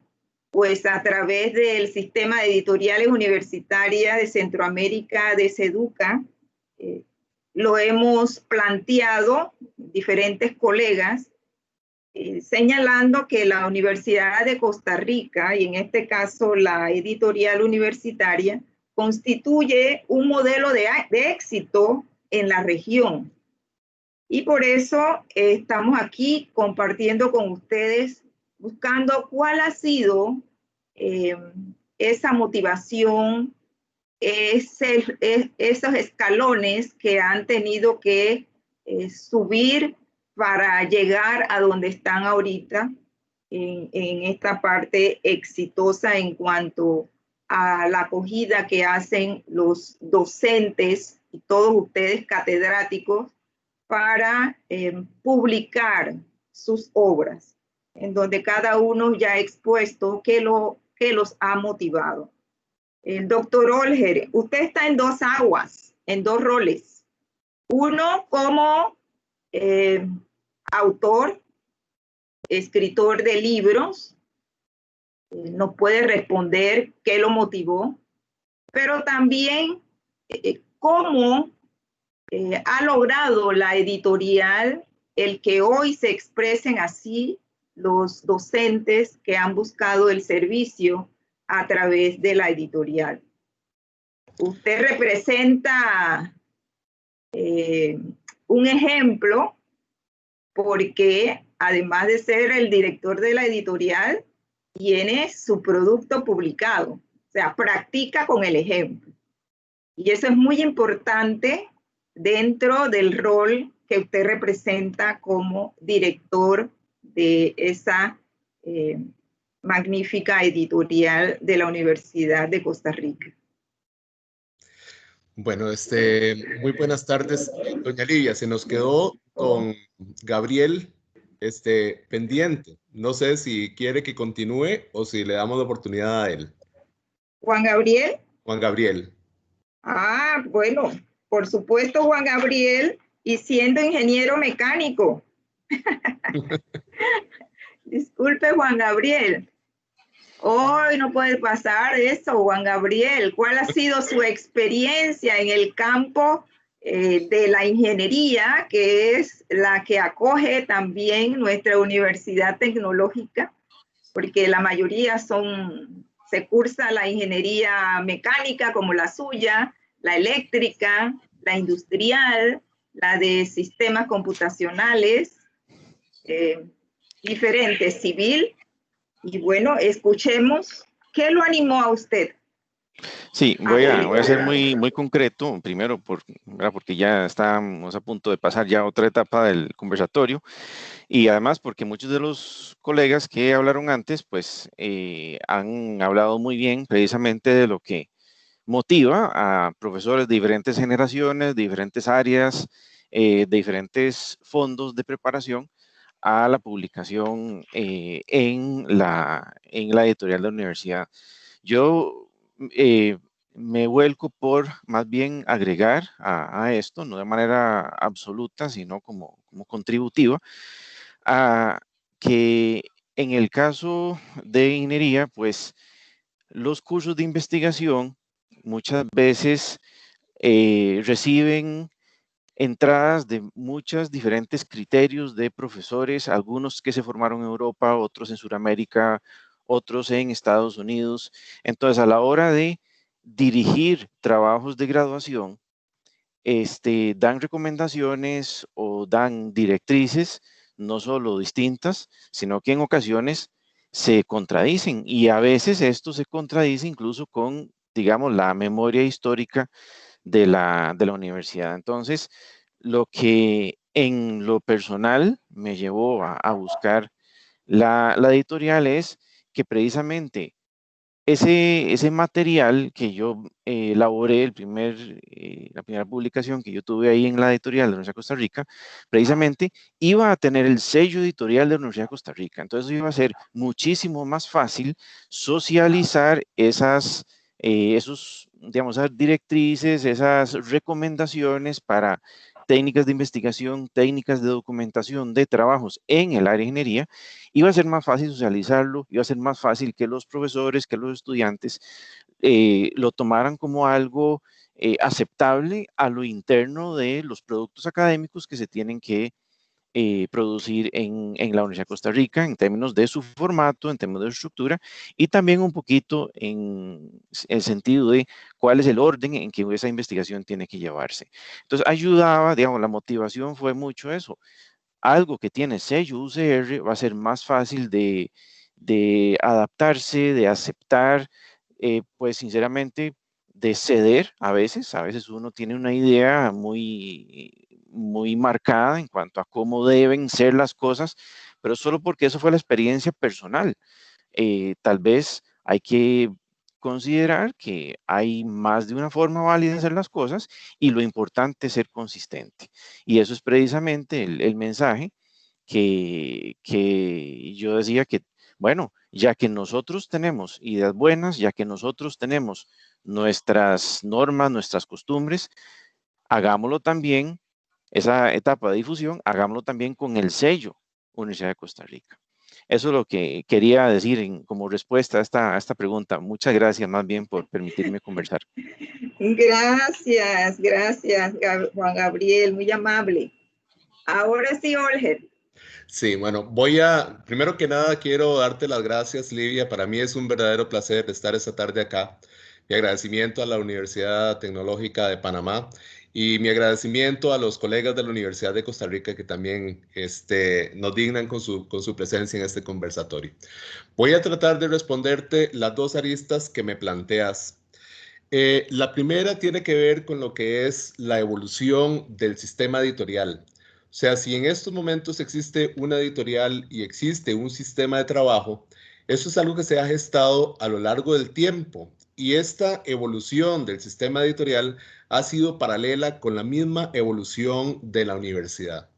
pues a través del sistema de editoriales universitarias de Centroamérica, de SEDUCA, lo hemos planteado diferentes colegas, señalando que la Universidad de Costa Rica, y en este caso la editorial universitaria, constituye un modelo de éxito en la región. Y por eso estamos aquí compartiendo con ustedes, buscando cuál ha sido esa motivación, esos escalones que han tenido que subir para llegar a donde están ahorita en esta parte exitosa en cuanto a la acogida que hacen los docentes y todos ustedes catedráticos para publicar sus obras, en donde cada uno ya ha expuesto qué los ha motivado. El doctor Olger, usted está en dos aguas, en dos roles. Uno como autor, escritor de libros, nos puede responder qué lo motivó, pero también cómo ha logrado la editorial el que hoy se expresen así los docentes que han buscado el servicio a través de la editorial. Usted representa un ejemplo porque además de ser el director de la editorial, tiene su producto publicado, o sea, practica con el ejemplo. Y eso es muy importante dentro del rol que usted representa como director de esa magnífica editorial de la Universidad de Costa Rica. Bueno, muy buenas tardes, doña Livia. Se nos quedó con Gabriel pendiente. No sé si quiere que continúe o si le damos la oportunidad a él. Juan Gabriel. Juan Gabriel. Ah, bueno, por supuesto, Juan Gabriel, y siendo ingeniero mecánico. Disculpe, Juan Gabriel. Hoy no puede pasar eso, Juan Gabriel. ¿Cuál ha sido su experiencia en el campo de la ingeniería, que es la que acoge también nuestra Universidad Tecnológica? Porque la mayoría se cursa la ingeniería mecánica como la suya, la eléctrica, la industrial, la de sistemas computacionales, diferentes, civil. Y bueno, escuchemos, ¿qué lo animó a usted? Sí, voy a ser muy concreto, primero porque ya estamos a punto de pasar ya a otra etapa del conversatorio, y además porque muchos de los colegas que hablaron antes, pues han hablado muy bien precisamente de lo que motiva a profesores de diferentes generaciones, de diferentes áreas, de diferentes fondos de preparación a la publicación en la editorial de la universidad. Yo me vuelco por más bien agregar a esto, no de manera absoluta, sino como contributiva, a que en el caso de ingeniería, pues los cursos de investigación muchas veces reciben entradas de muchos diferentes criterios de profesores, algunos que se formaron en Europa, otros en Sudamérica, otros en Estados Unidos. Entonces, a la hora de dirigir trabajos de graduación, dan recomendaciones o dan directrices, no solo distintas, sino que en ocasiones se contradicen, y a veces esto se contradice incluso con, digamos, la memoria histórica de la universidad. Entonces, lo que en lo personal me llevó a buscar la editorial es que precisamente ese material que yo elaboré, la primera publicación que yo tuve ahí en la editorial de la Universidad de Costa Rica, precisamente iba a tener el sello editorial de la Universidad de Costa Rica. Entonces iba a ser muchísimo más fácil socializar esas directrices, esas recomendaciones para técnicas de investigación, técnicas de documentación de trabajos en el área de ingeniería. Iba a ser más fácil socializarlo, iba a ser más fácil que los profesores, que los estudiantes lo tomaran como algo aceptable a lo interno de los productos académicos que se tienen que producir en la Universidad de Costa Rica, en términos de su formato, en términos de su estructura, y también un poquito en el sentido de cuál es el orden en que esa investigación tiene que llevarse. Entonces ayudaba, digamos, la motivación fue mucho eso. Algo que tiene sello UCR va a ser más fácil de adaptarse, de aceptar, pues sinceramente de ceder a veces uno tiene una idea muy marcada en cuanto a cómo deben ser las cosas, pero solo porque eso fue la experiencia personal. Tal vez hay que considerar que hay más de una forma válida de hacer las cosas, y lo importante es ser consistente. Y eso es precisamente el mensaje que yo decía que, bueno, ya que nosotros tenemos ideas buenas, ya que nosotros tenemos nuestras normas, nuestras costumbres, hagámoslo también, esa etapa de difusión, hagámoslo también con el sello Universidad de Costa Rica. Eso es lo que quería decir como respuesta a esta pregunta. Muchas gracias más bien por permitirme conversar. Gracias, Juan Gabriel, muy amable. Ahora sí, Olger. Sí, bueno, primero que nada quiero darte las gracias, Livia. Para mí es un verdadero placer estar esta tarde acá. Mi agradecimiento a la Universidad Tecnológica de Panamá y mi agradecimiento a los colegas de la Universidad de Costa Rica que también nos dignan con su presencia en este conversatorio. Voy a tratar de responderte las dos aristas que me planteas. La primera tiene que ver con lo que es la evolución del sistema editorial. O sea, si en estos momentos existe una editorial y existe un sistema de trabajo, eso es algo que se ha gestado a lo largo del tiempo, y esta evolución del sistema editorial ha sido paralela con la misma evolución de la universidad.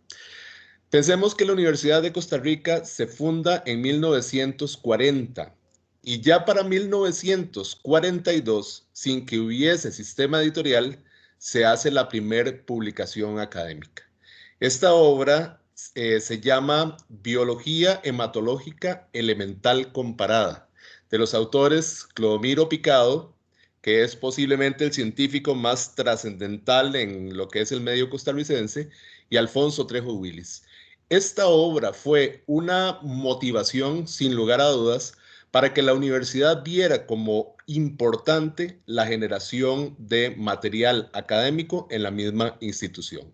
Pensemos que la Universidad de Costa Rica se funda en 1940 y ya para 1942, sin que hubiese sistema editorial, se hace la primera publicación académica. Esta obra se llama Biología Hematológica Elemental Comparada, de los autores Clodomiro Picado, que es posiblemente el científico más trascendental en lo que es el medio costarricense, y Alfonso Trejo Willis. Esta obra fue una motivación, sin lugar a dudas, para que la universidad viera como importante la generación de material académico en la misma institución.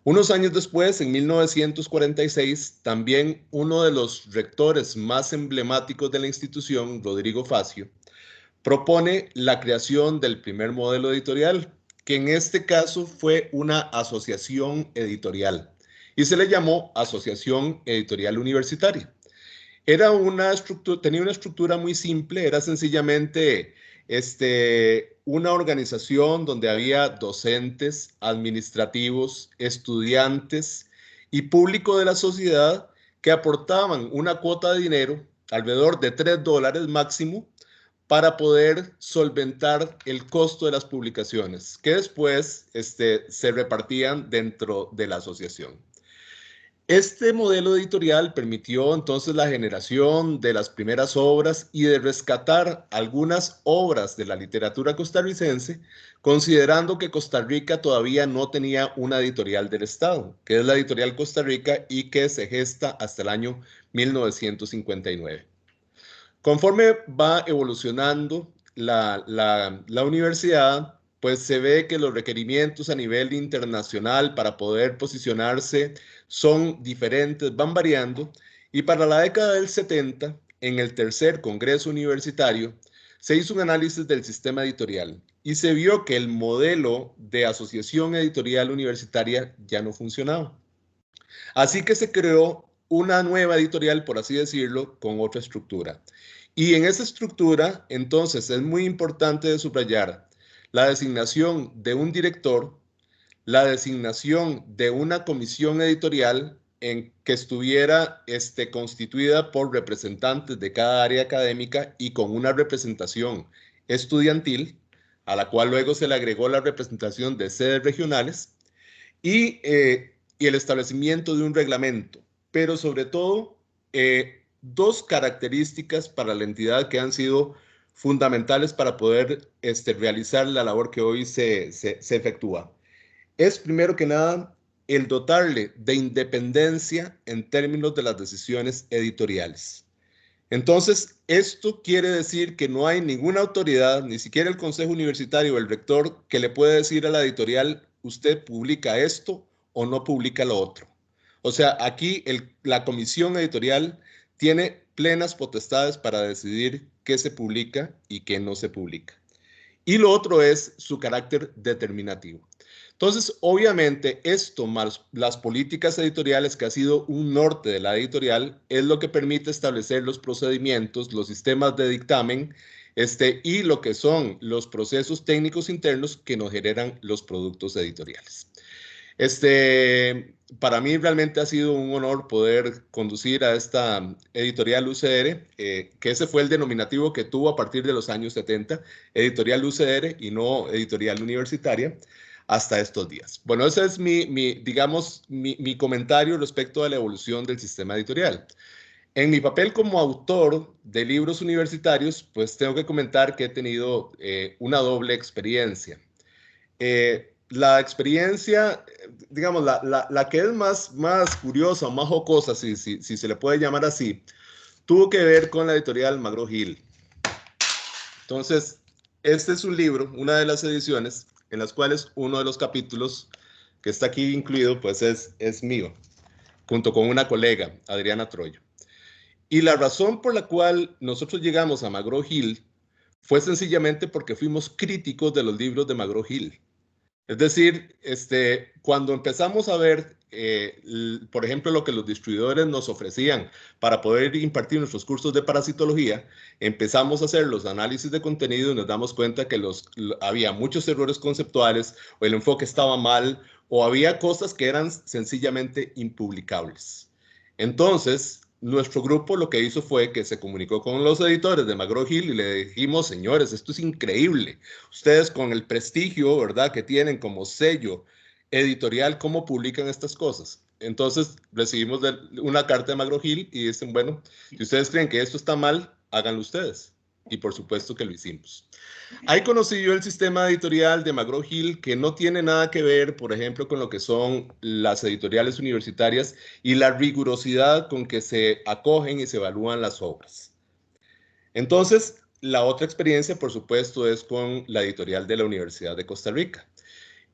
Unos años después, en 1946, también uno de los rectores más emblemáticos de la institución, Rodrigo Facio, propone la creación del primer modelo editorial, que en este caso fue una asociación editorial, y se le llamó Asociación Editorial Universitaria. Tenía una estructura muy simple, era sencillamente una organización donde había docentes, administrativos, estudiantes y público de la sociedad que aportaban una cuota de dinero, alrededor de $3 máximo, para poder solventar el costo de las publicaciones, que después se repartían dentro de la asociación. Este modelo editorial permitió entonces la generación de las primeras obras y de rescatar algunas obras de la literatura costarricense, considerando que Costa Rica todavía no tenía una editorial del Estado, que es la Editorial Costa Rica y que se gesta hasta el año 1959. Conforme va evolucionando la universidad, pues se ve que los requerimientos a nivel internacional para poder posicionarse son diferentes, van variando, y para la década del 70, en el tercer Congreso Universitario, se hizo un análisis del sistema editorial y se vio que el modelo de asociación editorial universitaria ya no funcionaba. Así que se creó una nueva editorial, por así decirlo, con otra estructura. Y en esa estructura, entonces, es muy importante de subrayar la designación de un director, la designación de una comisión editorial en que estuviera constituida por representantes de cada área académica y con una representación estudiantil, a la cual luego se le agregó la representación de sedes regionales, y el establecimiento de un reglamento, pero sobre todo dos características para la entidad que han sido fundamentales para poder realizar la labor que hoy se efectúa. Es primero que nada el dotarle de independencia en términos de las decisiones editoriales. Entonces, esto quiere decir que no hay ninguna autoridad, ni siquiera el Consejo Universitario o el rector, que le puede decir a la editorial, usted publica esto o no publica lo otro. O sea, aquí la comisión editorial tiene plenas potestades para decidir qué se publica y qué no se publica. Y lo otro es su carácter determinativo. Entonces, obviamente, esto más las políticas editoriales, que ha sido un norte de la editorial, es lo que permite establecer los procedimientos, los sistemas de dictamen, y lo que son los procesos técnicos internos que nos generan los productos editoriales. Para mí realmente ha sido un honor poder conducir a esta editorial UCR, que ese fue el denominativo que tuvo a partir de los años 70, editorial UCR y no editorial universitaria, hasta estos días. Bueno, ese es mi comentario respecto a la evolución del sistema editorial. En mi papel como autor de libros universitarios, pues tengo que comentar que he tenido una doble experiencia. La experiencia, digamos, la que es más curiosa, más jocosa, si se le puede llamar así, tuvo que ver con la editorial McGraw-Hill. Entonces, este es un libro, una de las ediciones, en las cuales uno de los capítulos que está aquí incluido, pues es mío, junto con una colega, Adriana Troyo. Y la razón por la cual nosotros llegamos a McGraw-Hill fue sencillamente porque fuimos críticos de los libros de McGraw-Hill. Es decir, cuando empezamos a ver, por ejemplo, lo que los distribuidores nos ofrecían para poder impartir nuestros cursos de parasitología, empezamos a hacer los análisis de contenido y nos damos cuenta que había muchos errores conceptuales, o el enfoque estaba mal, o había cosas que eran sencillamente impublicables. Entonces, nuestro grupo lo que hizo fue que se comunicó con los editores de McGraw-Hill y le dijimos, señores, esto es increíble. Ustedes con el prestigio, ¿verdad?, que tienen como sello editorial, ¿cómo publican estas cosas? Entonces, recibimos una carta de McGraw-Hill y dicen, bueno, si ustedes creen que esto está mal, háganlo ustedes. Y por supuesto que lo hicimos. Ahí conocí yo el sistema editorial de McGraw-Hill, que no tiene nada que ver, por ejemplo, con lo que son las editoriales universitarias y la rigurosidad con que se acogen y se evalúan las obras. Entonces, la otra experiencia, por supuesto, es con la editorial de la Universidad de Costa Rica.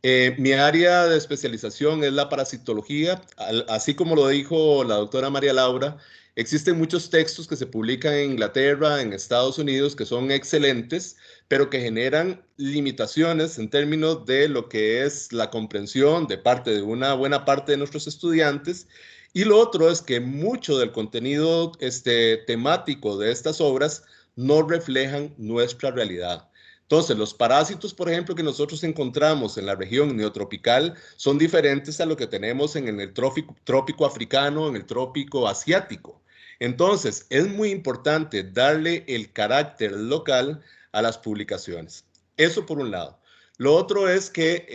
Mi área de especialización es la parasitología, así como lo dijo la doctora María Laura. Existen muchos textos que se publican en Inglaterra, en Estados Unidos, que son excelentes, pero que generan limitaciones en términos de lo que es la comprensión de parte de una buena parte de nuestros estudiantes. Y lo otro es que mucho del contenido temático de estas obras no reflejan nuestra realidad. Entonces, los parásitos, por ejemplo, que nosotros encontramos en la región neotropical son diferentes a lo que tenemos en el trópico africano, en el trópico asiático. Entonces, es muy importante darle el carácter local a las publicaciones. Eso por un lado. Lo otro es que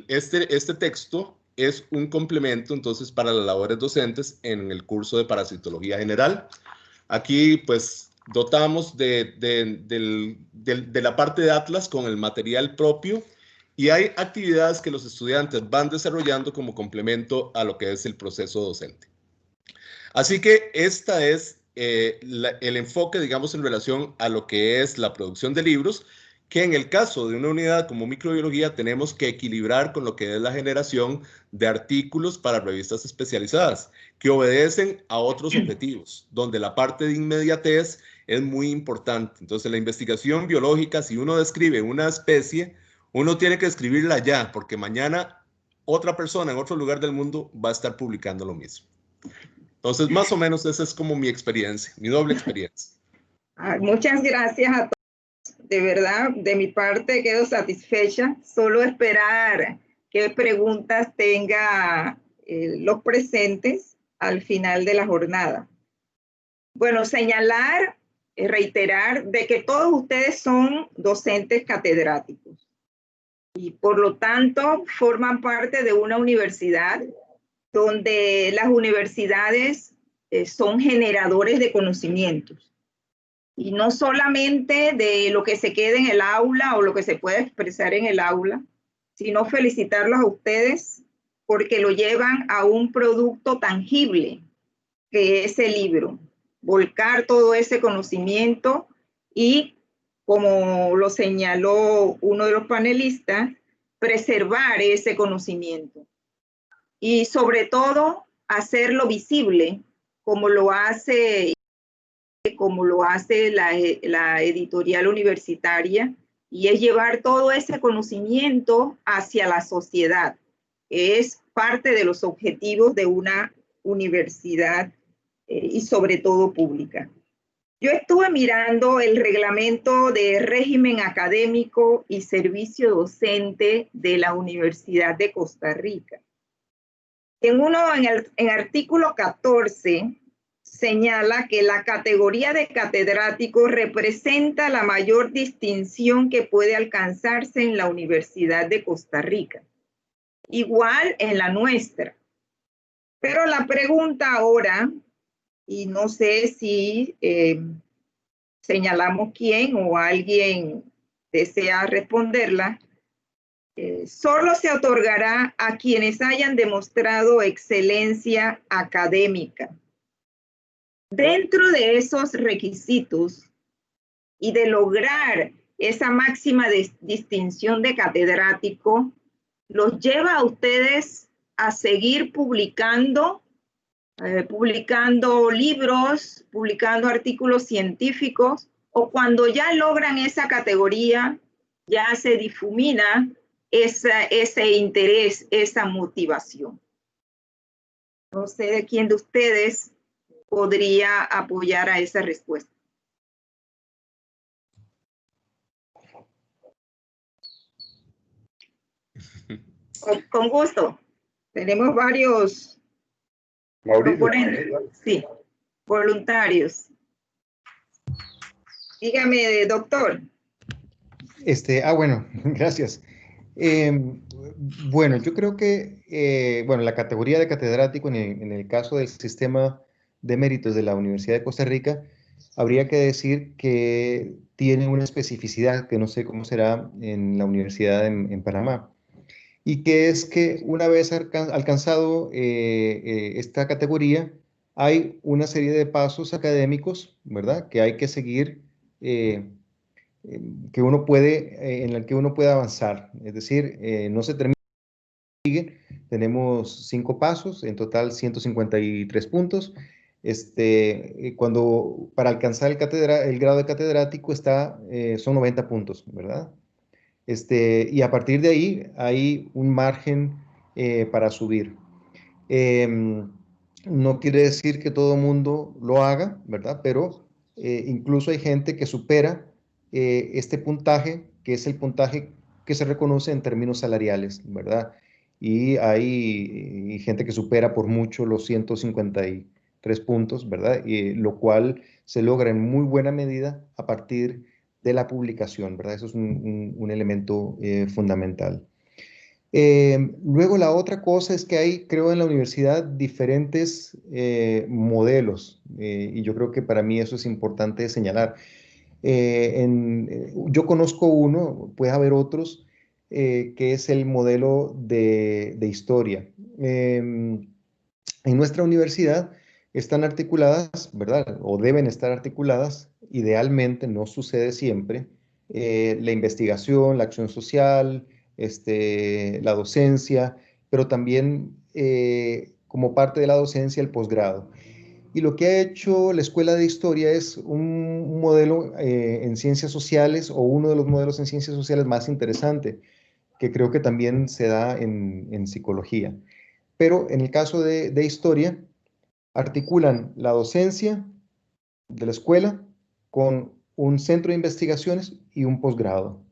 este texto es un complemento, entonces, para las labores docentes en el curso de parasitología general. Aquí, pues, dotamos de la parte de Atlas con el material propio y hay actividades que los estudiantes van desarrollando como complemento a lo que es el proceso docente. Así que esta es el enfoque, digamos, en relación a lo que es la producción de libros, que en el caso de una unidad como microbiología tenemos que equilibrar con lo que es la generación de artículos para revistas especializadas, que obedecen a otros objetivos, donde la parte de inmediatez es muy importante. Entonces, la investigación biológica, si uno describe una especie, uno tiene que escribirla ya, porque mañana otra persona en otro lugar del mundo va a estar publicando lo mismo. Entonces, más o menos esa es como mi experiencia, mi doble experiencia. Muchas gracias a todos. De verdad, de mi parte quedo satisfecha. Solo esperar qué preguntas tenga los presentes al final de la jornada. Bueno, señalar, reiterar de que todos ustedes son docentes catedráticos y por lo tanto forman parte de una universidad donde las universidades son generadores de conocimientos. Y no solamente de lo que se quede en el aula o lo que se puede expresar en el aula, sino felicitarlos a ustedes porque lo llevan a un producto tangible, que es el libro. Volcar todo ese conocimiento y, como lo señaló uno de los panelistas, preservar ese conocimiento. Y sobre todo, hacerlo visible, como lo hace la editorial universitaria, y es llevar todo ese conocimiento hacia la sociedad. Es parte de los objetivos de una universidad y sobre todo pública. Yo estuve mirando el reglamento de régimen académico y servicio docente de la Universidad de Costa Rica. En el artículo 14, señala que la categoría de catedrático representa la mayor distinción que puede alcanzarse en la Universidad de Costa Rica, igual en la nuestra. Pero la pregunta ahora, y no sé si señalamos quién o alguien desea responderla, solo se otorgará a quienes hayan demostrado excelencia académica. Dentro de esos requisitos y de lograr esa máxima distinción de catedrático, los lleva a ustedes a seguir publicando libros, publicando artículos científicos, o cuando ya logran esa categoría, ya se difumina ese interés, esa motivación. No sé de quién de ustedes podría apoyar a esa respuesta. Con gusto. Tenemos varios Mauricio. proponentes. Sí, voluntarios. Dígame, doctor. Bueno, gracias. Bueno, yo creo que, bueno, la categoría de catedrático en el caso del sistema de méritos de la Universidad de Costa Rica, habría que decir que tiene una especificidad que no sé cómo será en la universidad en Panamá, y que es que una vez alcanzado esta categoría, hay una serie de pasos académicos, ¿verdad?, que hay que seguir, que uno puede, en el que uno puede avanzar. Es decir, no se termina. Tenemos 5 pasos, en total 153 puntos. Cuando para alcanzar el grado de catedrático son 90 puntos, ¿verdad? Y a partir de ahí hay un margen para subir. No quiere decir que todo el mundo lo haga, ¿verdad? Pero incluso hay gente que supera este puntaje, que es el puntaje que se reconoce en términos salariales, ¿verdad? Y hay gente que supera por mucho los 153 puntos, ¿verdad? Lo cual se logra en muy buena medida a partir de la publicación, ¿verdad? Eso es un elemento fundamental. Luego la otra cosa es que hay, creo, en la universidad diferentes modelos, y yo creo que para mí eso es importante señalar. Yo conozco uno, puede haber otros, que es el modelo de historia. En nuestra universidad están articuladas, ¿verdad? O deben estar articuladas, idealmente, no sucede siempre, la investigación, la acción social, la docencia, pero también como parte de la docencia el posgrado. Y lo que ha hecho la Escuela de Historia es un modelo en ciencias sociales, o uno de los modelos en ciencias sociales más interesante, que creo que también se da en psicología. Pero en el caso de historia, articulan la docencia de la escuela con un centro de investigaciones y un posgrado.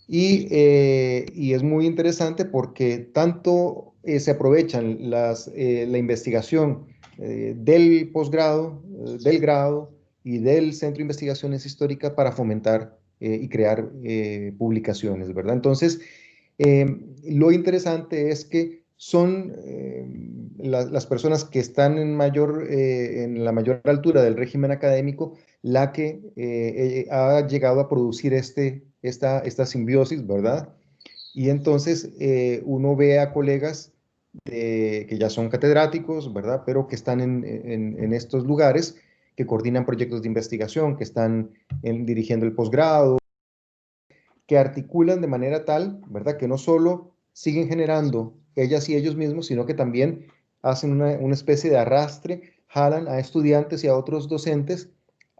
Y es muy interesante porque tanto se aprovechan la investigación del posgrado, del grado y del Centro de Investigaciones Históricas para fomentar y crear publicaciones, ¿verdad? Entonces, lo interesante es que son las personas que están en la mayor altura del régimen académico la que ha llegado a producir esta simbiosis, ¿verdad? Y entonces uno ve a colegas que ya son catedráticos, ¿verdad? Pero que están en estos lugares, que coordinan proyectos de investigación, que están dirigiendo el posgrado, que articulan de manera tal, ¿verdad?, que no solo siguen generando ellas y ellos mismos, sino que también hacen una especie de arrastre, jalan a estudiantes y a otros docentes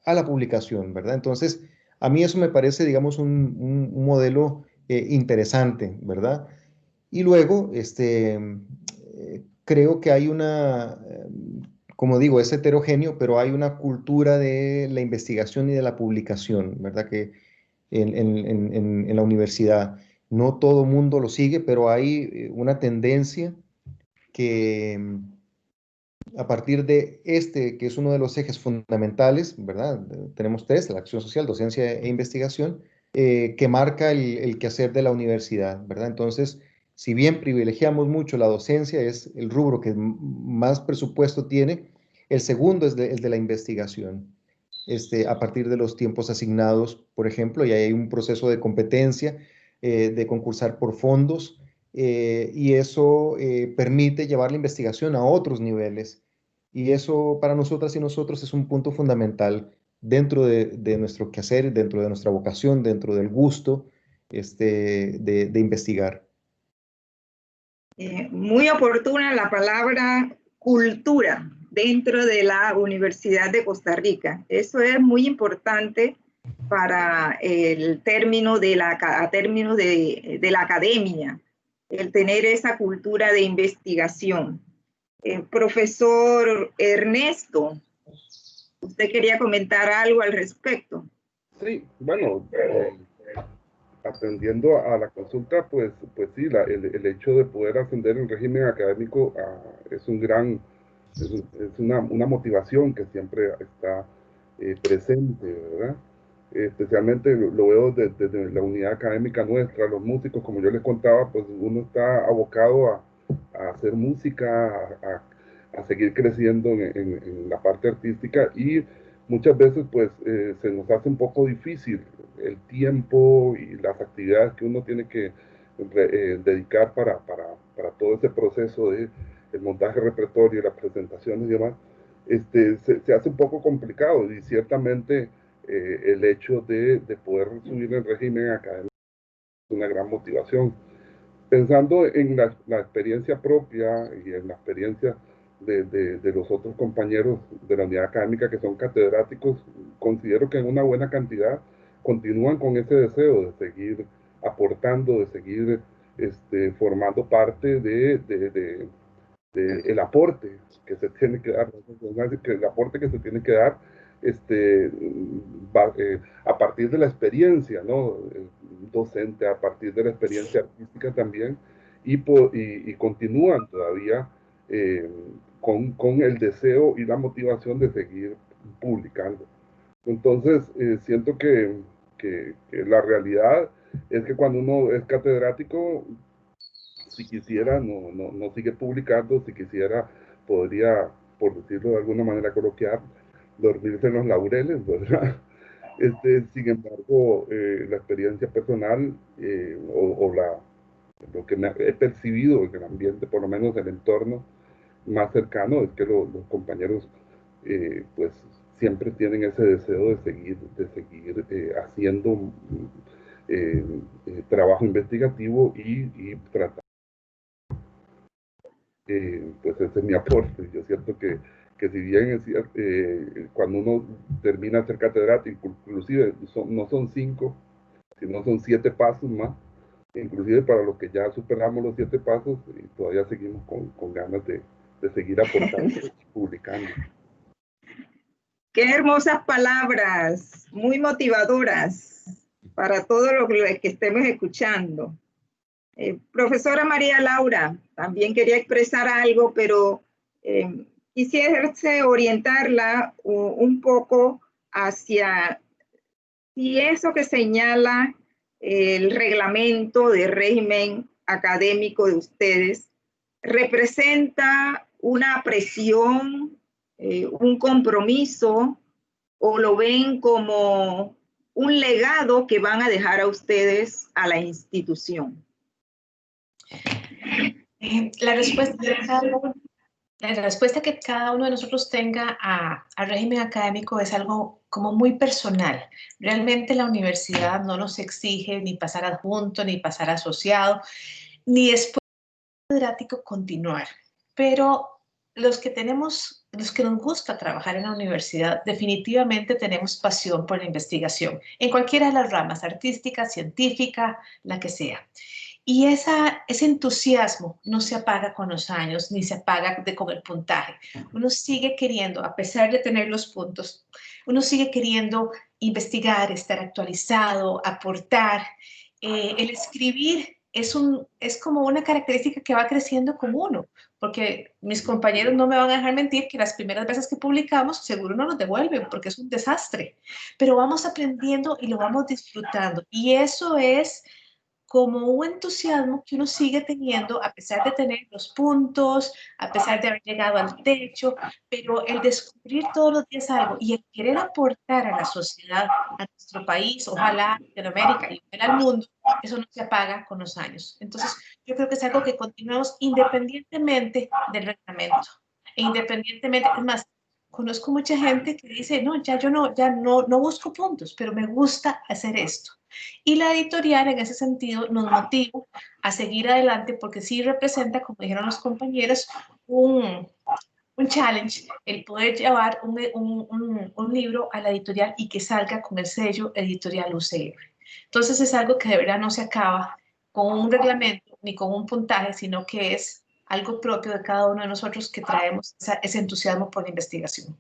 a la publicación, ¿verdad? Entonces, a mí eso me parece, digamos, un modelo interesante, ¿verdad? Y luego, creo que hay como digo, es heterogéneo, pero hay una cultura de la investigación y de la publicación, ¿verdad? Que en la universidad. No todo mundo lo sigue, pero hay una tendencia que a partir de que es uno de los ejes fundamentales, ¿verdad? Tenemos 3, la acción social, docencia e investigación, que marca el quehacer de la universidad, ¿verdad? Entonces, si bien privilegiamos mucho la docencia, es el rubro que más presupuesto tiene, el segundo es el de la investigación. A partir de los tiempos asignados, por ejemplo, y hay un proceso de competencia, de concursar por fondos, y eso permite llevar la investigación a otros niveles. Y eso para nosotras y nosotros es un punto fundamental dentro de nuestro quehacer, dentro de nuestra vocación, dentro del gusto de investigar. Muy oportuna la palabra cultura dentro de la Universidad de Costa Rica. Eso es muy importante para el término de la academia, el tener esa cultura de investigación. Profesor Ernesto, ¿usted quería comentar algo al respecto? Sí, bueno, atendiendo a la consulta, pues sí, el hecho de poder ascender en régimen académico es una motivación que siempre está presente, ¿verdad? Especialmente lo veo desde la unidad académica nuestra, los músicos, como yo les contaba, pues uno está abocado a hacer música, a seguir creciendo en la parte artística, y muchas veces pues se nos hace un poco difícil el tiempo y las actividades que uno tiene que dedicar para todo ese proceso de el montaje repertorio, las presentaciones y demás. Se hace un poco complicado, y ciertamente el hecho de poder subir el régimen académico es una gran motivación. Pensando en la experiencia propia y en la experiencia de los otros compañeros de la unidad académica que son catedráticos, considero que en una buena cantidad continúan con ese deseo de seguir aportando, de seguir formando parte el aporte que se tiene que dar, el aporte que se tiene que dar a partir de la experiencia, ¿no? Docente, a partir de la experiencia artística también, y continúan todavía con el deseo y la motivación de seguir publicando. Entonces, siento que la realidad es que cuando uno es catedrático, si quisiera, no sigue publicando, si quisiera, podría, por decirlo de alguna manera coloquial, dormirse en los laureles, ¿verdad? Sin embargo, la experiencia personal lo que he percibido en el ambiente, por lo menos el entorno más cercano, es que los compañeros pues siempre tienen ese deseo de seguir haciendo trabajo investigativo y tratar. Pues ese es mi aporte. Yo siento que si bien es cierto, cuando uno termina de ser catedrático, inclusive no son 5, sino son 7 pasos más, inclusive para los que ya superamos los 7 pasos, todavía seguimos con ganas de seguir aportando y publicando. Qué hermosas palabras, muy motivadoras para todos los que estemos escuchando. Profesora María Laura, también quería expresar algo, pero quisiera orientarla un poco hacia si eso que señala el reglamento de régimen académico de ustedes representa una presión, un compromiso, o lo ven como un legado que van a dejar a ustedes a la institución. La respuesta que cada uno de nosotros tenga al régimen académico es algo como muy personal. Realmente la universidad no nos exige ni pasar adjunto, ni pasar asociado, ni después del catedrático continuar. Pero los que nos gusta trabajar en la universidad, definitivamente tenemos pasión por la investigación, en cualquiera de las ramas, artística, científica, la que sea. Y ese entusiasmo no se apaga con los años, ni se apaga con el puntaje. Uno sigue queriendo, a pesar de tener los puntos, uno sigue queriendo investigar, estar actualizado, aportar. El escribir es como una característica que va creciendo con uno, porque mis compañeros no me van a dejar mentir que las primeras veces que publicamos seguro no nos devuelven porque es un desastre, pero vamos aprendiendo y lo vamos disfrutando, y eso es como un entusiasmo que uno sigue teniendo a pesar de tener los puntos, a pesar de haber llegado al techo, pero el descubrir todos los días algo y el querer aportar a la sociedad, a nuestro país, ojalá en América y al mundo, eso no se apaga con los años. Entonces, yo creo que es algo que continuamos independientemente del reglamento, e independientemente, es más, conozco mucha gente que dice, no, yo no busco puntos, pero me gusta hacer esto. Y la editorial en ese sentido nos motiva a seguir adelante porque sí representa, como dijeron los compañeros, un challenge el poder llevar un libro a la editorial y que salga con el sello editorial UCR. Entonces es algo que de verdad no se acaba con un reglamento ni con un puntaje, sino que es algo propio de cada uno de nosotros que traemos ese entusiasmo por la investigación.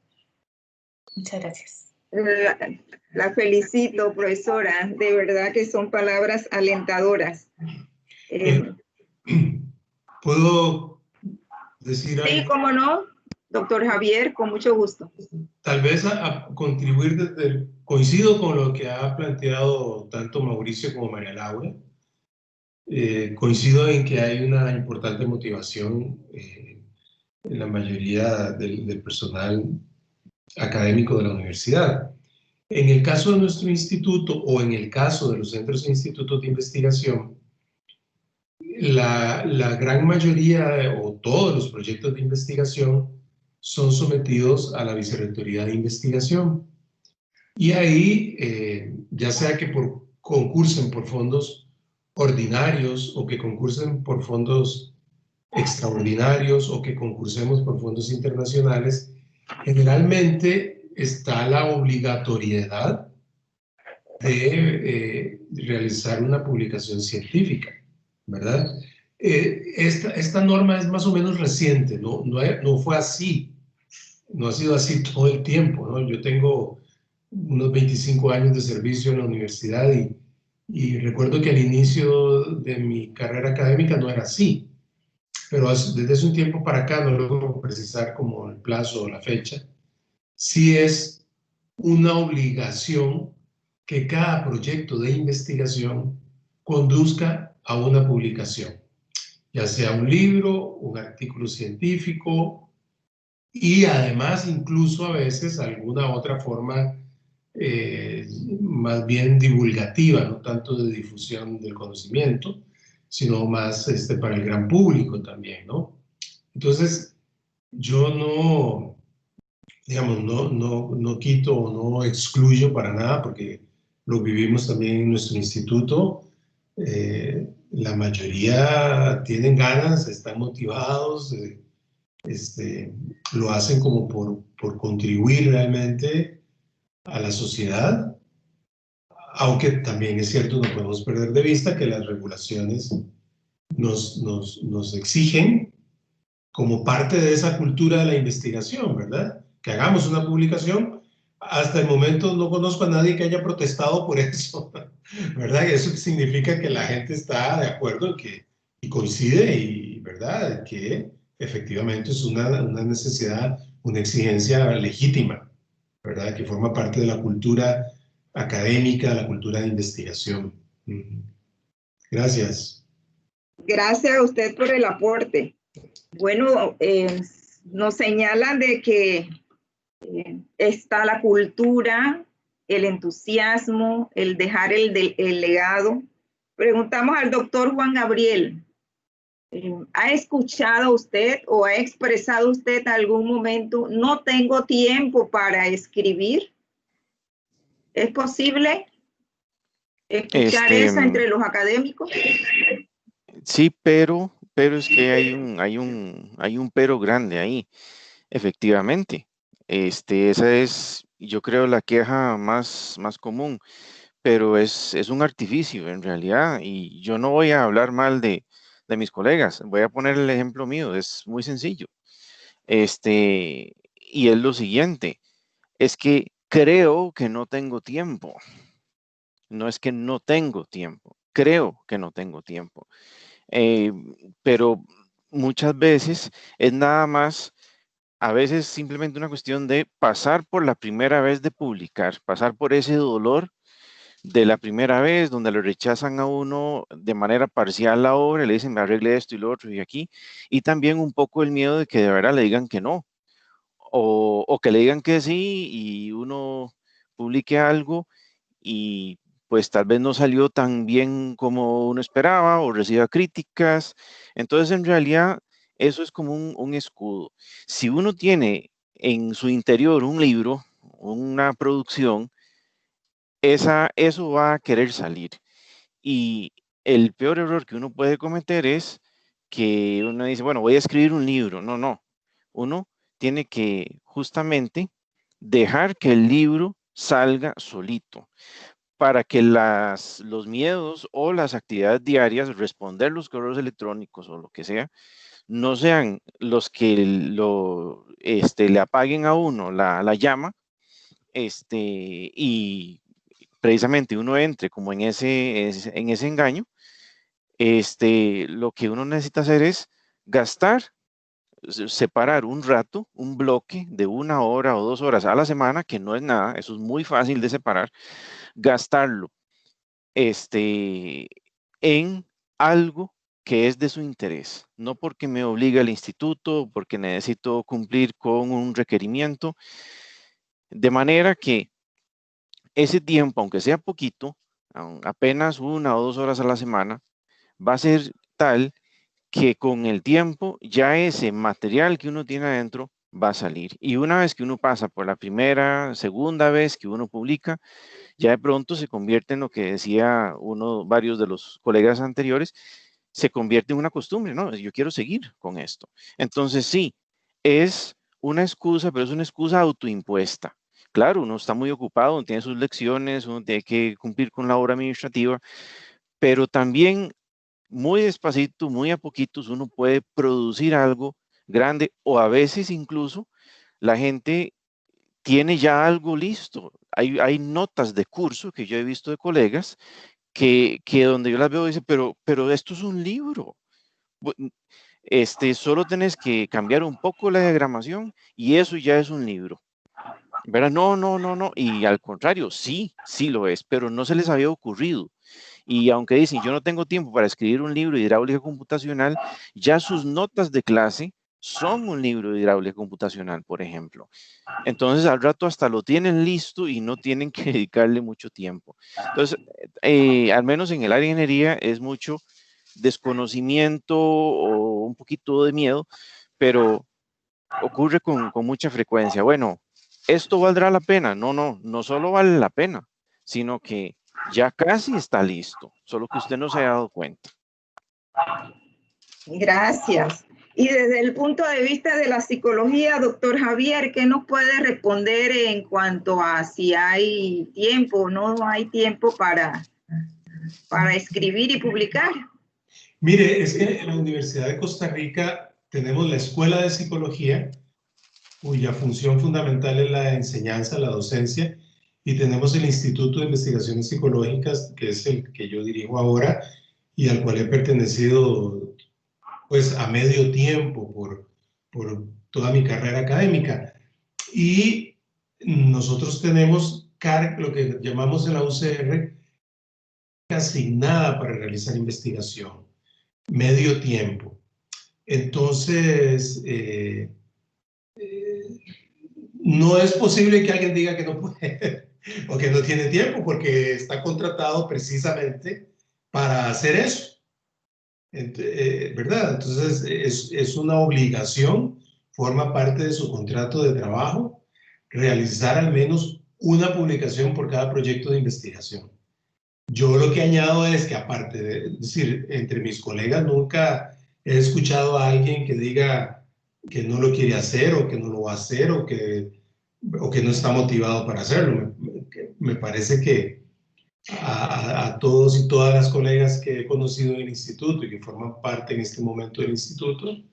Muchas gracias. La felicito, profesora. De verdad que son palabras alentadoras. ¿Puedo decir algo? Sí, cómo no, doctor Javier, con mucho gusto. Tal vez a contribuir coincido con lo que ha planteado tanto Mauricio como María Laura. Coincido en que hay una importante motivación en la mayoría del personal académico de la universidad. En el caso de nuestro instituto o en el caso de los centros e institutos de investigación, la gran mayoría o todos los proyectos de investigación son sometidos a la Vicerrectoría de Investigación. Y ahí, ya sea que concursen por fondos ordinarios o que concursen por fondos extraordinarios o que concursemos por fondos internacionales, generalmente está la obligatoriedad de realizar una publicación científica, ¿verdad? Esta norma es más o menos reciente, no fue así, no ha sido así todo el tiempo, ¿no? Yo tengo unos 25 años de servicio en la universidad y recuerdo que al inicio de mi carrera académica no era así, pero desde hace un tiempo para acá, no logro precisar como el plazo o la fecha, sí es una obligación que cada proyecto de investigación conduzca a una publicación, ya sea un libro, un artículo científico y además incluso a veces alguna otra forma más bien divulgativa, no tanto de difusión del conocimiento, sino más para el gran público también, ¿no? Entonces, yo no, digamos, no quito o no excluyo para nada, porque lo vivimos también en nuestro instituto. La mayoría tienen ganas, están motivados, lo hacen como por contribuir realmente a la sociedad, aunque también es cierto, no podemos perder de vista que las regulaciones nos exigen como parte de esa cultura de la investigación, ¿verdad? Que hagamos una publicación. Hasta el momento no conozco a nadie que haya protestado por eso, ¿verdad? Eso significa que la gente está de acuerdo y coincide, y, ¿verdad? Que efectivamente es una necesidad, una exigencia legítima, ¿verdad? Que forma parte de la cultura académica, la cultura de investigación. Gracias. Gracias a usted por el aporte. Bueno, nos señalan de que está la cultura, el entusiasmo, el dejar el legado. Preguntamos al doctor Juan Gabriel, ¿ha escuchado usted o ha expresado usted en algún momento, no tengo tiempo para escribir? ¿Es posible escuchar eso entre los académicos? Sí, pero es que hay un pero grande ahí, efectivamente. Esa es, yo creo, la queja más común, pero es un artificio en realidad, y yo no voy a hablar mal de mis colegas, voy a poner el ejemplo mío, es muy sencillo. Y es lo siguiente, es que creo que no tengo tiempo. No es que no tengo tiempo, creo que no tengo tiempo. Pero muchas veces es nada más, a veces simplemente una cuestión de pasar por la primera vez de publicar, pasar por ese dolor de la primera vez donde le rechazan a uno de manera parcial la obra, le dicen me arregle esto y lo otro y aquí, y también un poco el miedo de que de verdad le digan que no, o que le digan que sí y uno publique algo y pues tal vez no salió tan bien como uno esperaba o reciba críticas. Entonces, en realidad, eso es como un escudo. Si uno tiene en su interior un libro, una producción, eso va a querer salir. Y el peor error que uno puede cometer es que uno dice, bueno, voy a escribir un libro. No, no. Uno tiene que justamente dejar que el libro salga solito, para que los miedos o las actividades diarias, responder los correos electrónicos o lo que sea, no sean los que le apaguen a uno la llama y precisamente uno entre como en ese engaño, lo que uno necesita hacer es separar un rato, un bloque de 1 hora o 2 horas a la semana, que no es nada, eso es muy fácil de separar, gastarlo en algo que es de su interés, no porque me obliga el instituto, porque necesito cumplir con un requerimiento, de manera que ese tiempo, aunque sea poquito, apenas 1 o 2 horas a la semana, va a ser tal que con el tiempo ya ese material que uno tiene adentro va a salir. Y una vez que uno pasa por la primera, segunda vez que uno publica, ya de pronto se convierte en lo que decía varios de los colegas anteriores, se convierte en una costumbre, ¿no? Yo quiero seguir con esto. Entonces sí, es una excusa, pero es una excusa autoimpuesta. Claro, uno está muy ocupado, uno tiene sus lecciones, uno tiene que cumplir con la obra administrativa, pero también muy despacito, muy a poquitos, uno puede producir algo grande o a veces incluso la gente tiene ya algo listo. Hay notas de curso que yo he visto de colegas que donde yo las veo dice, pero esto es un libro. Solo tenés que cambiar un poco la diagramación y eso ya es un libro. ¿Verdad? No. Y al contrario, sí lo es, pero no se les había ocurrido. Y aunque dicen, yo no tengo tiempo para escribir un libro de hidráulica computacional, ya sus notas de clase son un libro de hidráulica computacional, por ejemplo. Entonces, al rato hasta lo tienen listo y no tienen que dedicarle mucho tiempo. Entonces, al menos en el área de ingeniería es mucho desconocimiento o un poquito de miedo, pero ocurre con mucha frecuencia. Bueno, ¿esto valdrá la pena? No solo vale la pena, sino que ya casi está listo, solo que usted no se ha dado cuenta. Gracias. Y desde el punto de vista de la psicología, doctor Javier, ¿qué nos puede responder en cuanto a si hay tiempo o no hay tiempo para escribir y publicar? Mire, es que en la Universidad de Costa Rica tenemos la Escuela de Psicología, cuya función fundamental es la enseñanza, la docencia, y tenemos el Instituto de Investigaciones Psicológicas, que es el que yo dirijo ahora y al cual he pertenecido pues a medio tiempo por toda mi carrera académica. Y nosotros tenemos lo que llamamos en la UCR asignada para realizar investigación, medio tiempo. Entonces, no es posible que alguien diga que no puede o que no tiene tiempo porque está contratado precisamente para hacer eso. ¿Verdad? Entonces es una obligación, forma parte de su contrato de trabajo, realizar al menos una publicación por cada proyecto de investigación. Yo lo que añado es que aparte de, es decir, entre mis colegas nunca he escuchado a alguien que diga que no lo quiere hacer o que no lo va a hacer o que no está motivado para hacerlo. Me parece que a todos y todas las colegas que he conocido en el instituto y que forman parte en este momento del instituto,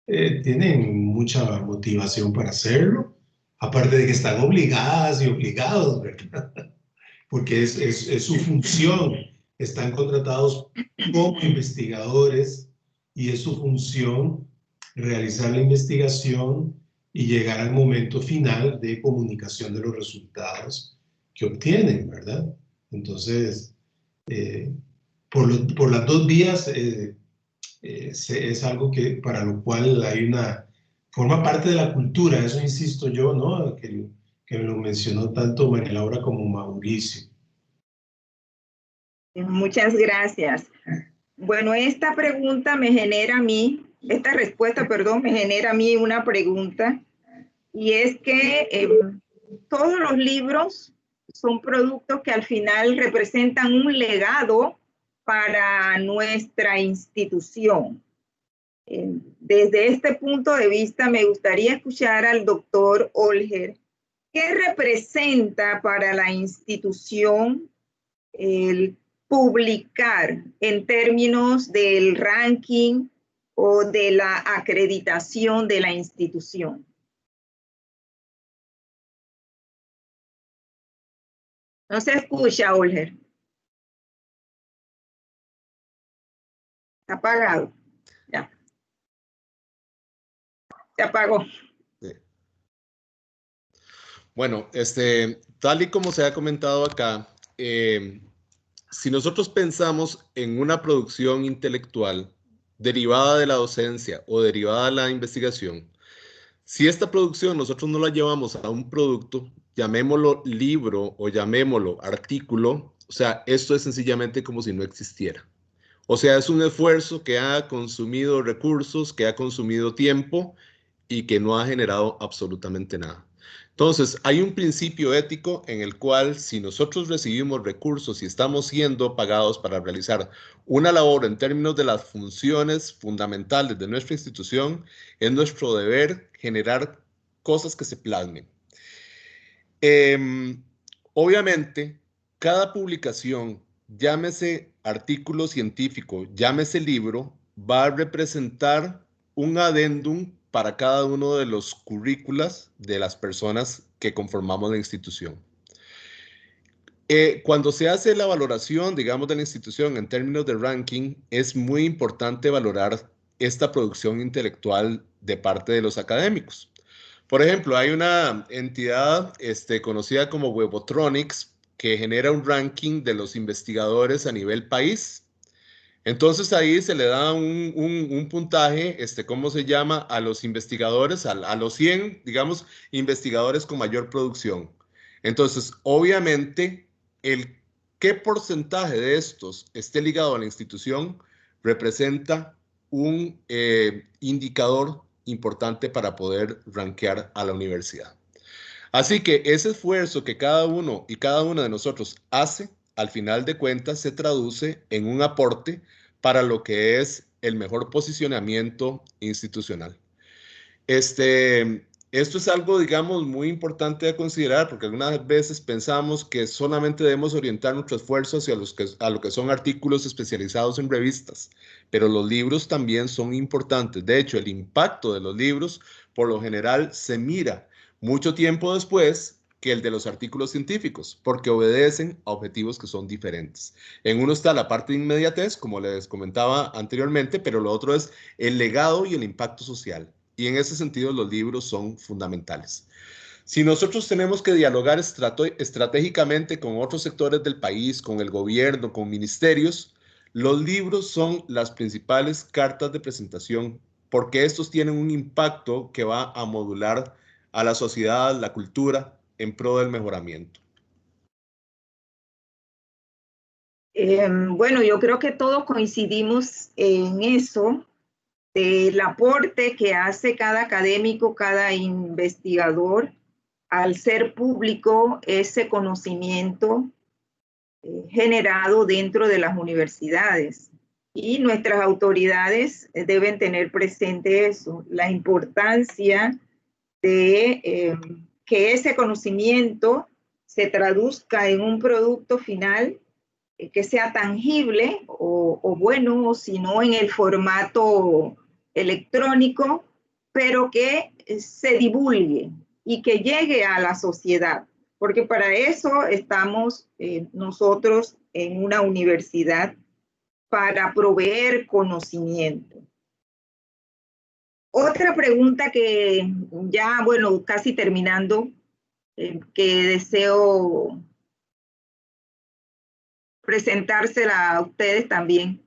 tienen mucha motivación para hacerlo, aparte de que están obligadas y obligados, ¿verdad? Porque es su función, están contratados como investigadores y es su función realizar la investigación y llegar al momento final de comunicación de los resultados que obtienen, ¿verdad? Entonces, por las dos vías es algo que para lo cual forma parte de la cultura, eso insisto yo, ¿no? Que lo mencionó tanto María Laura como Mauricio. Muchas gracias. Bueno, esta respuesta me genera a mí una pregunta, y es que todos los libros son productos que al final representan un legado para nuestra institución. Desde este punto de vista, me gustaría escuchar al doctor Olger. ¿Qué representa para la institución el publicar en términos del ranking o de la acreditación de la institución? No se escucha, Olger. Está apagado. Ya. Se apagó. Sí. Bueno, tal y como se ha comentado acá, si nosotros pensamos en una producción intelectual derivada de la docencia o derivada de la investigación, si esta producción nosotros no la llevamos a un producto, llamémoslo libro o llamémoslo artículo, o sea, esto es sencillamente como si no existiera. O sea, es un esfuerzo que ha consumido recursos, que ha consumido tiempo y que no ha generado absolutamente nada. Entonces, hay un principio ético en el cual si nosotros recibimos recursos y estamos siendo pagados para realizar una labor en términos de las funciones fundamentales de nuestra institución, es nuestro deber generar cosas que se plasmen. Obviamente, cada publicación, llámese artículo científico, llámese libro, va a representar un adendum para cada uno de los currículas de las personas que conformamos la institución. Cuando se hace la valoración, digamos, de la institución en términos de ranking, es muy importante valorar esta producción intelectual de parte de los académicos. Por ejemplo, hay una entidad conocida como Webotronics que genera un ranking de los investigadores a nivel país. Entonces ahí se le da un puntaje, ¿cómo se llama? A los investigadores, a los 100, digamos, investigadores con mayor producción. Entonces, obviamente, qué porcentaje de estos esté ligado a la institución representa un indicador importante para poder rankear a la universidad. Así que ese esfuerzo que cada uno y cada una de nosotros hace, al final de cuentas se traduce en un aporte para lo que es el mejor posicionamiento institucional. Esto es algo, digamos, muy importante a considerar porque algunas veces pensamos que solamente debemos orientar nuestro esfuerzo hacia lo que son artículos especializados en revistas, pero los libros también son importantes. De hecho, el impacto de los libros, por lo general, se mira mucho tiempo después que el de los artículos científicos, porque obedecen a objetivos que son diferentes. En uno está la parte de inmediatez, como les comentaba anteriormente, pero lo otro es el legado y el impacto social. Y en ese sentido los libros son fundamentales. Si nosotros tenemos que dialogar estratégicamente con otros sectores del país, con el gobierno, con ministerios, los libros son las principales cartas de presentación porque estos tienen un impacto que va a modular a la sociedad, la cultura, en pro del mejoramiento. Bueno, yo creo que todos coincidimos en eso, del aporte que hace cada académico, cada investigador, al ser público ese conocimiento generado dentro de las universidades. Y nuestras autoridades deben tener presente eso, la importancia de que ese conocimiento se traduzca en un producto final que sea tangible o bueno, o si no en el formato electrónico, pero que se divulgue y que llegue a la sociedad, porque para eso estamos nosotros en una universidad, para proveer conocimiento. Otra pregunta que ya, bueno, casi terminando, que deseo presentársela a ustedes también.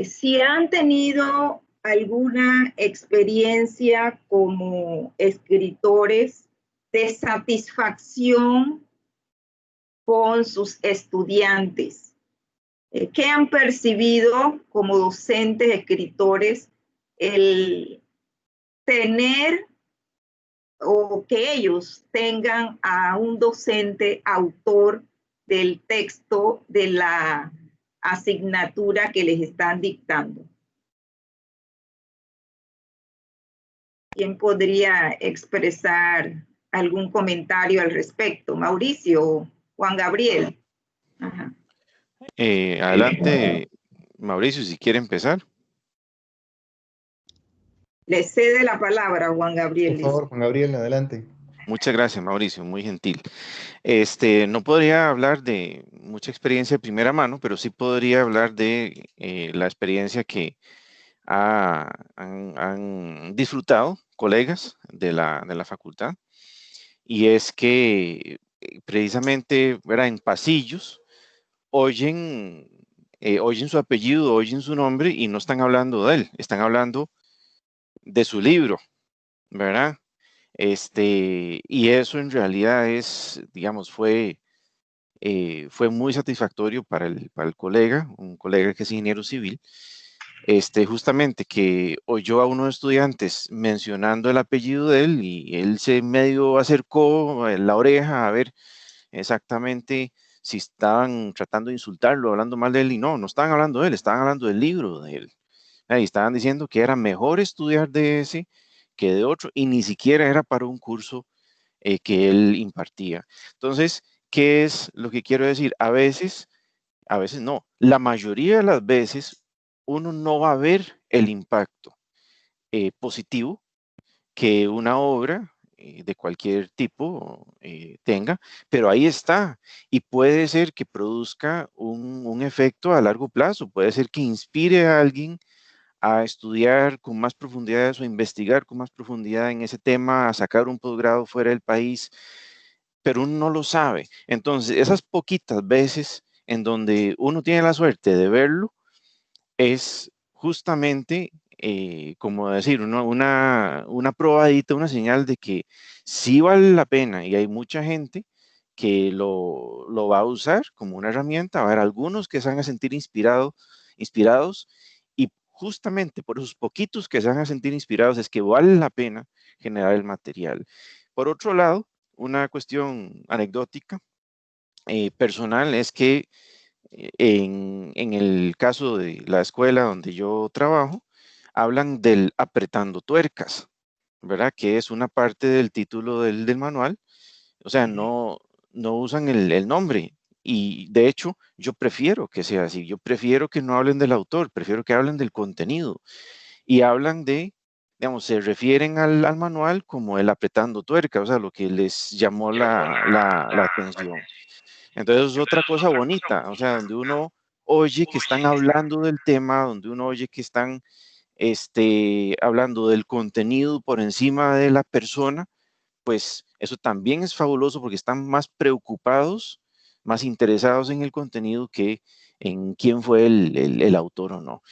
Si han tenido alguna experiencia como escritores de satisfacción con sus estudiantes, ¿qué han percibido como docentes, escritores, el tener o que ellos tengan a un docente autor del texto de la asignatura que les están dictando? ¿Quién podría expresar algún comentario al respecto? Mauricio o Juan Gabriel. Ajá. Adelante, Mauricio, si quiere empezar. Le cede la palabra a Juan Gabriel. Por favor, Juan Gabriel, adelante. Muchas gracias, Mauricio, muy gentil. No podría hablar de mucha experiencia de primera mano, pero sí podría hablar de la experiencia que han disfrutado colegas de la facultad. Y es que precisamente, ¿verdad? En pasillos oyen, oyen su apellido, oyen su nombre y no están hablando de él, están hablando de su libro, ¿verdad? Y eso en realidad es, digamos, fue muy satisfactorio para el colega, un colega que es ingeniero civil, justamente que oyó a unos estudiantes mencionando el apellido de él y él se medio acercó a la oreja a ver exactamente si estaban tratando de insultarlo, hablando mal de él, y no estaban hablando de él, estaban hablando del libro de él. Y estaban diciendo que era mejor estudiar de ese que de otro, y ni siquiera era para un curso que él impartía. Entonces, ¿qué es lo que quiero decir? A veces no, la mayoría de las veces uno no va a ver el impacto positivo que una obra de cualquier tipo tenga, pero ahí está. Y puede ser que produzca un efecto a largo plazo, puede ser que inspire a alguien a estudiar con más profundidad o investigar con más profundidad en ese tema, a sacar un posgrado fuera del país, pero uno no lo sabe. Entonces, esas poquitas veces en donde uno tiene la suerte de verlo, es justamente, como decir, una probadita, una señal de que sí vale la pena y hay mucha gente que lo va a usar como una herramienta. Va a haber algunos que se van a sentir inspirados y justamente por esos poquitos que se van a sentir inspirados es que vale la pena generar el material. Por otro lado, una cuestión anecdótica, personal, es que en el caso de la escuela donde yo trabajo, hablan del apretando tuercas, ¿verdad? Que es una parte del título del manual. O sea, no usan el nombre. Y de hecho, yo prefiero que sea así. Yo prefiero que no hablen del autor, prefiero que hablen del contenido. Y hablan digamos, se refieren al manual como el apretando tuerca, o sea, lo que les llamó la atención. Entonces es otra cosa bonita, o sea, donde uno oye que están hablando del tema, donde uno oye que están hablando del contenido por encima de la persona, pues eso también es fabuloso porque están más preocupados, más interesados en el contenido que en quién fue el autor o no.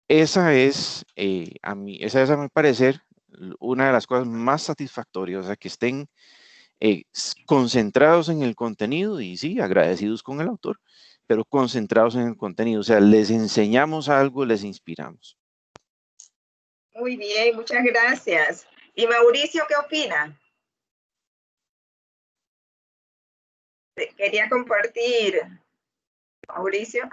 Esa es, esa es a mi parecer, una de las cosas más satisfactorias, o sea, que estén concentrados en el contenido y sí, agradecidos con el autor, pero concentrados en el contenido, o sea, les enseñamos algo, les inspiramos. Muy bien, muchas gracias. ¿Y Mauricio qué opina? Quería compartir. Mauricio.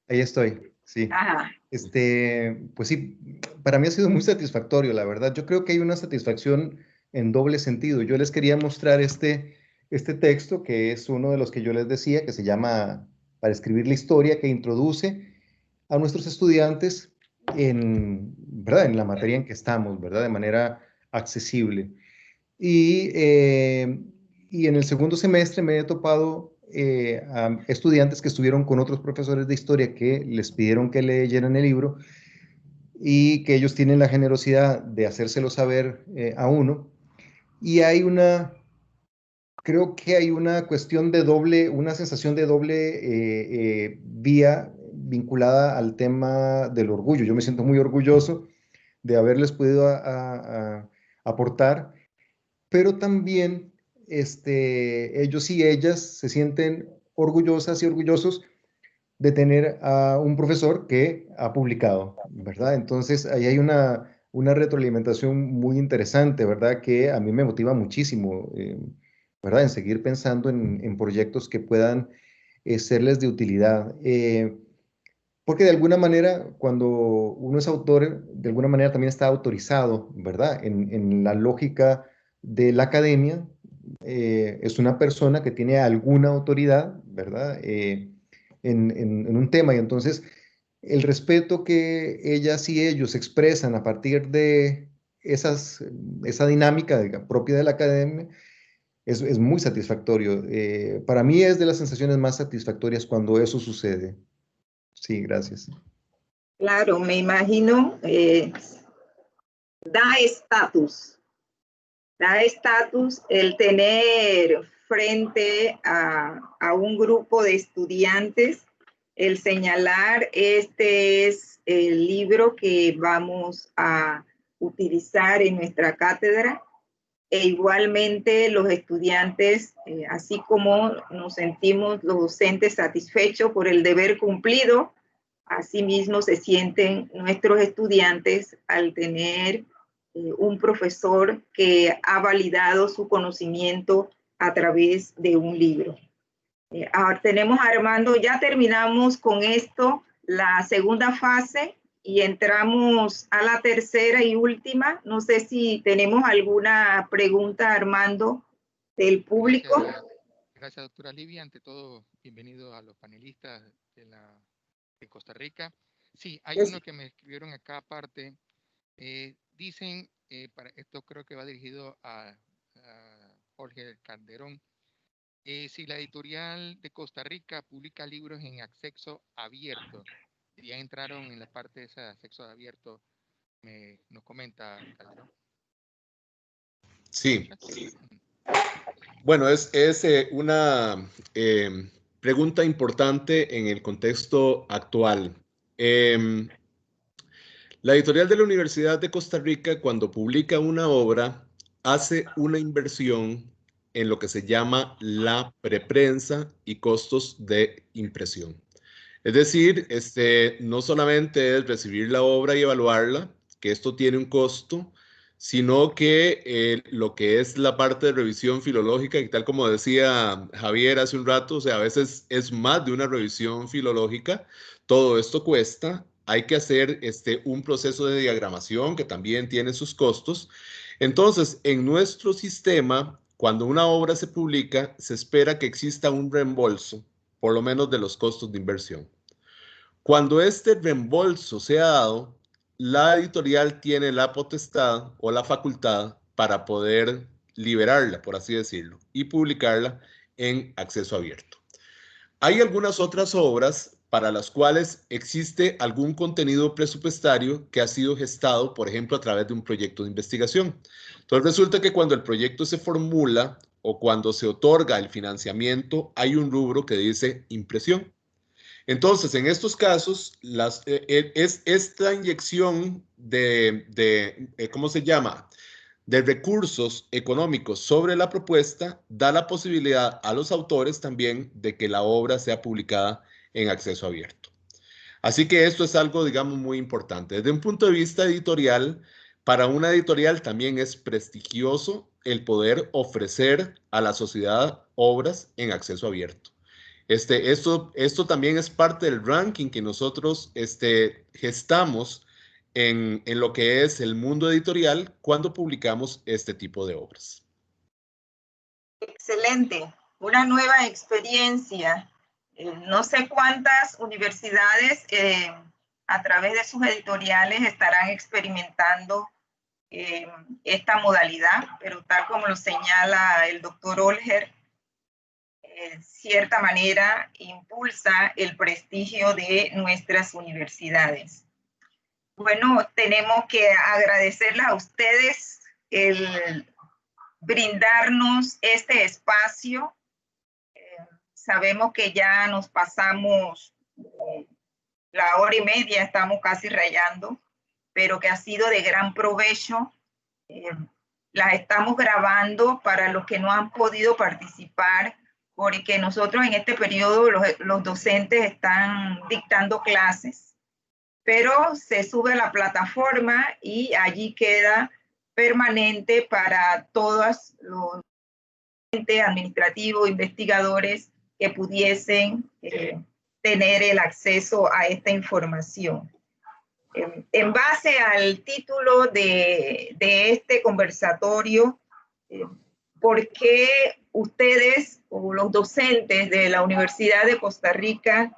Ahí estoy, sí. Ajá. Pues sí, para mí ha sido muy satisfactorio, la verdad. Yo creo que hay una satisfacción en doble sentido. Yo les quería mostrar este texto, que es uno de los que yo les decía, que se llama Para escribir la historia, que introduce a nuestros estudiantes ¿verdad? En la materia en que estamos, ¿verdad? De manera accesible. Y en el segundo semestre me he topado a estudiantes que estuvieron con otros profesores de historia que les pidieron que leyeran el libro y que ellos tienen la generosidad de hacérselo saber a uno. Y creo que hay una cuestión de una sensación de doble vía vinculada al tema del orgullo. Yo me siento muy orgulloso de haberles podido aportar, pero también ellos y ellas se sienten orgullosas y orgullosos de tener a un profesor que ha publicado, ¿verdad? Entonces, ahí hay una retroalimentación muy interesante, ¿verdad? Que a mí me motiva muchísimo, ¿verdad? En seguir pensando en proyectos que puedan serles de utilidad. Porque de alguna manera, cuando uno es autor, de alguna manera también está autorizado, ¿verdad? En la lógica de la academia, es una persona que tiene alguna autoridad, ¿verdad? En un tema. Y entonces, el respeto que ellas y ellos expresan a partir de esa dinámica propia de la academia, es muy satisfactorio. Para mí es de las sensaciones más satisfactorias cuando eso sucede. Sí, gracias. Claro, me imagino, da estatus el tener frente a un grupo de estudiantes, el señalar, este es el libro que vamos a utilizar en nuestra cátedra, e igualmente los estudiantes, así como nos sentimos los docentes satisfechos por el deber cumplido, asimismo se sienten nuestros estudiantes al tener un profesor que ha validado su conocimiento a través de un libro. Ahora tenemos a Armando, ya terminamos con esto, la segunda fase, y entramos a la tercera y última. No sé si tenemos alguna pregunta, Armando, del público. Gracias, doctora Livia. Ante todo, bienvenido a los panelistas de Costa Rica. Sí, hay uno que me escribieron acá aparte. Dicen, para esto creo que va dirigido a Jorge Calderón, si la editorial de Costa Rica publica libros en acceso abierto, ya entraron en la parte de ese acceso abierto, nos comenta Calderón. Sí. Bueno, es una pregunta importante en el contexto actual. La editorial de la Universidad de Costa Rica, cuando publica una obra, hace una inversión en lo que se llama la preprensa y costos de impresión. Es decir, no solamente es recibir la obra y evaluarla, que esto tiene un costo, sino que lo que es la parte de revisión filológica, y tal como decía Javier hace un rato, o sea, a veces es más de una revisión filológica, todo esto cuesta, hay que hacer un proceso de diagramación que también tiene sus costos. Entonces, en nuestro sistema, cuando una obra se publica, se espera que exista un reembolso, por lo menos de los costos de inversión. Cuando este reembolso sea dado, la editorial tiene la potestad o la facultad para poder liberarla, por así decirlo, y publicarla en acceso abierto. Hay algunas otras obras para las cuales existe algún contenido presupuestario que ha sido gestado, por ejemplo, a través de un proyecto de investigación. Entonces resulta que cuando el proyecto se formula o cuando se otorga el financiamiento, hay un rubro que dice impresión. Entonces, en estos casos, es esta inyección ¿cómo se llama?, de recursos económicos sobre la propuesta, da la posibilidad a los autores también de que la obra sea publicada en acceso abierto. Así que esto es algo, digamos, muy importante. Desde un punto de vista editorial, para una editorial también es prestigioso el poder ofrecer a la sociedad obras en acceso abierto. Esto también es parte del ranking que nosotros gestamos en lo que es el mundo editorial cuando publicamos este tipo de obras. Excelente, una nueva experiencia. No sé cuántas universidades a través de sus editoriales estarán experimentando esta modalidad, pero tal como lo señala el doctor Olger, en cierta manera impulsa el prestigio de nuestras universidades. Bueno, tenemos que agradecerles a ustedes el brindarnos este espacio. Sabemos que ya nos pasamos la hora y media, estamos casi rayando, pero que ha sido de gran provecho. Las estamos grabando para los que no han podido participar, porque nosotros en este periodo los docentes están dictando clases, pero se sube a la plataforma y allí queda permanente para todos los administrativos, investigadores que pudiesen tener el acceso a esta información. En base al título de este conversatorio, ¿por qué ustedes o los docentes de la Universidad de Costa Rica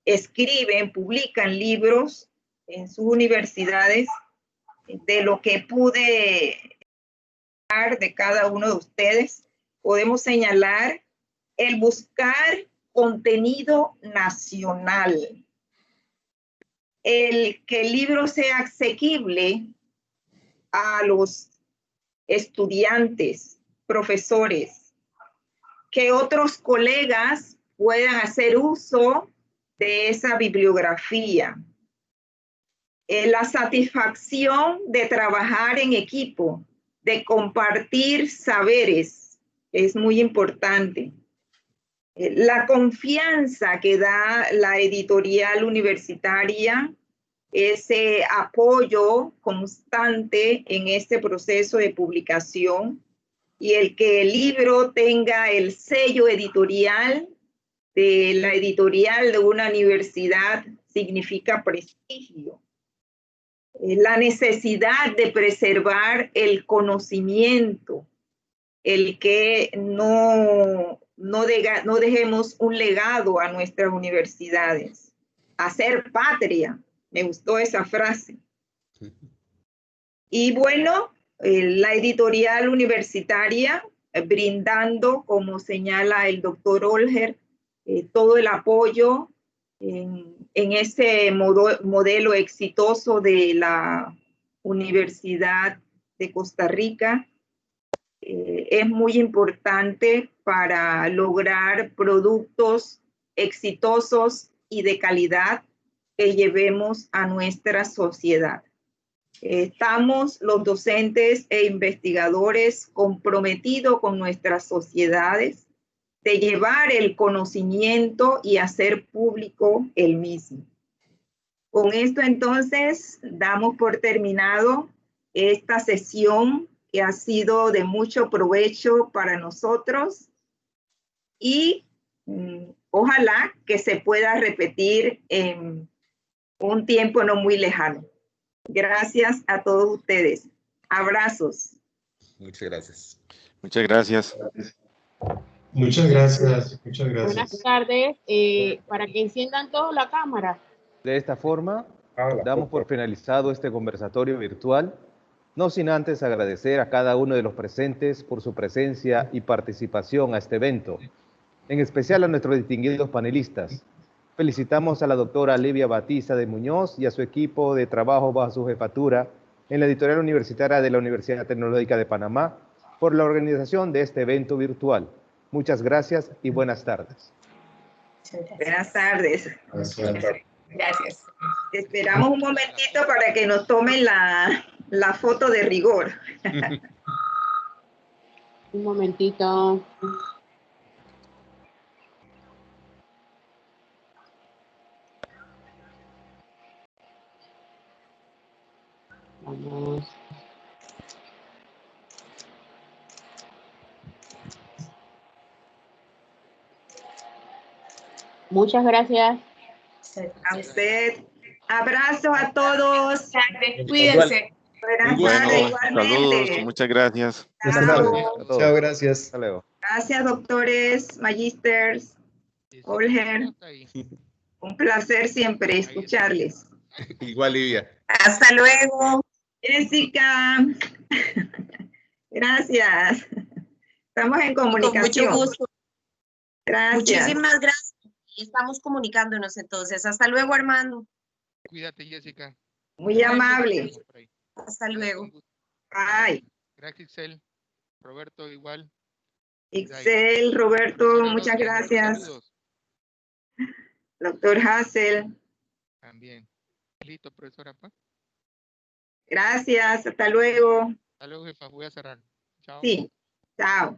escriben, publican libros en sus universidades? De lo que pude hablar de cada uno de ustedes, podemos señalar el buscar contenido nacional, el que el libro sea asequible a los estudiantes, profesores, que otros colegas puedan hacer uso de esa bibliografía. La satisfacción de trabajar en equipo, de compartir saberes, es muy importante. La confianza que da la editorial universitaria, ese apoyo constante en este proceso de publicación y el que el libro tenga el sello editorial de la editorial de una universidad significa prestigio. La necesidad de preservar el conocimiento, el que no dejemos un legado a nuestras universidades. Hacer patria, me gustó esa frase. Y bueno, la editorial universitaria brindando, como señala el doctor Olger, todo el apoyo en ese modelo exitoso de la Universidad de Costa Rica. Es muy importante para lograr productos exitosos y de calidad que llevemos a nuestra sociedad. Estamos los docentes e investigadores comprometidos con nuestras sociedades de llevar el conocimiento y hacer público el mismo. Con esto entonces damos por terminado esta sesión que ha sido de mucho provecho para nosotros y ojalá que se pueda repetir en un tiempo no muy lejano. Gracias a todos ustedes. Abrazos. Muchas gracias. Muchas gracias. Muchas gracias, muchas Buenas gracias. tardes. Para que enciendan todos la cámara. De esta forma, damos por finalizado este conversatorio virtual, no sin antes agradecer a cada uno de los presentes por su presencia y participación a este evento, en especial a nuestros distinguidos panelistas. Felicitamos a la doctora Livia Batista de Muñoz y a su equipo de trabajo bajo su jefatura en la editorial universitaria de la Universidad Tecnológica de Panamá por la organización de este evento virtual. Muchas gracias y buenas tardes. Buenas tardes. Gracias. Esperamos un momentito para que nos tomen la foto de rigor. Un momentito. Vamos. Muchas gracias. A usted. Abrazo a todos. Cuídense. Buenas Bueno, tardes, saludos, igualmente. muchas gracias. Chao. Chao, gracias. Hasta luego. Gracias, doctores, magísters, Olger. Un placer siempre escucharles. Igual, Livia. Hasta luego. Jessica. Gracias. Estamos en comunicación. Con mucho gusto. Gracias. Muchísimas gracias. Y estamos comunicándonos entonces. Hasta luego, Armando. Cuídate, Jessica. Muy amable. Hasta luego. Bye. Gracias, Ixel. Roberto, igual. Ixel, Roberto, muchas gracias. Saludos. Doctor Hassel. También. Listo, profesora. ¿Pa? Gracias. Hasta luego. Hasta luego, jefa. Voy a cerrar. Chao. Sí. Chao.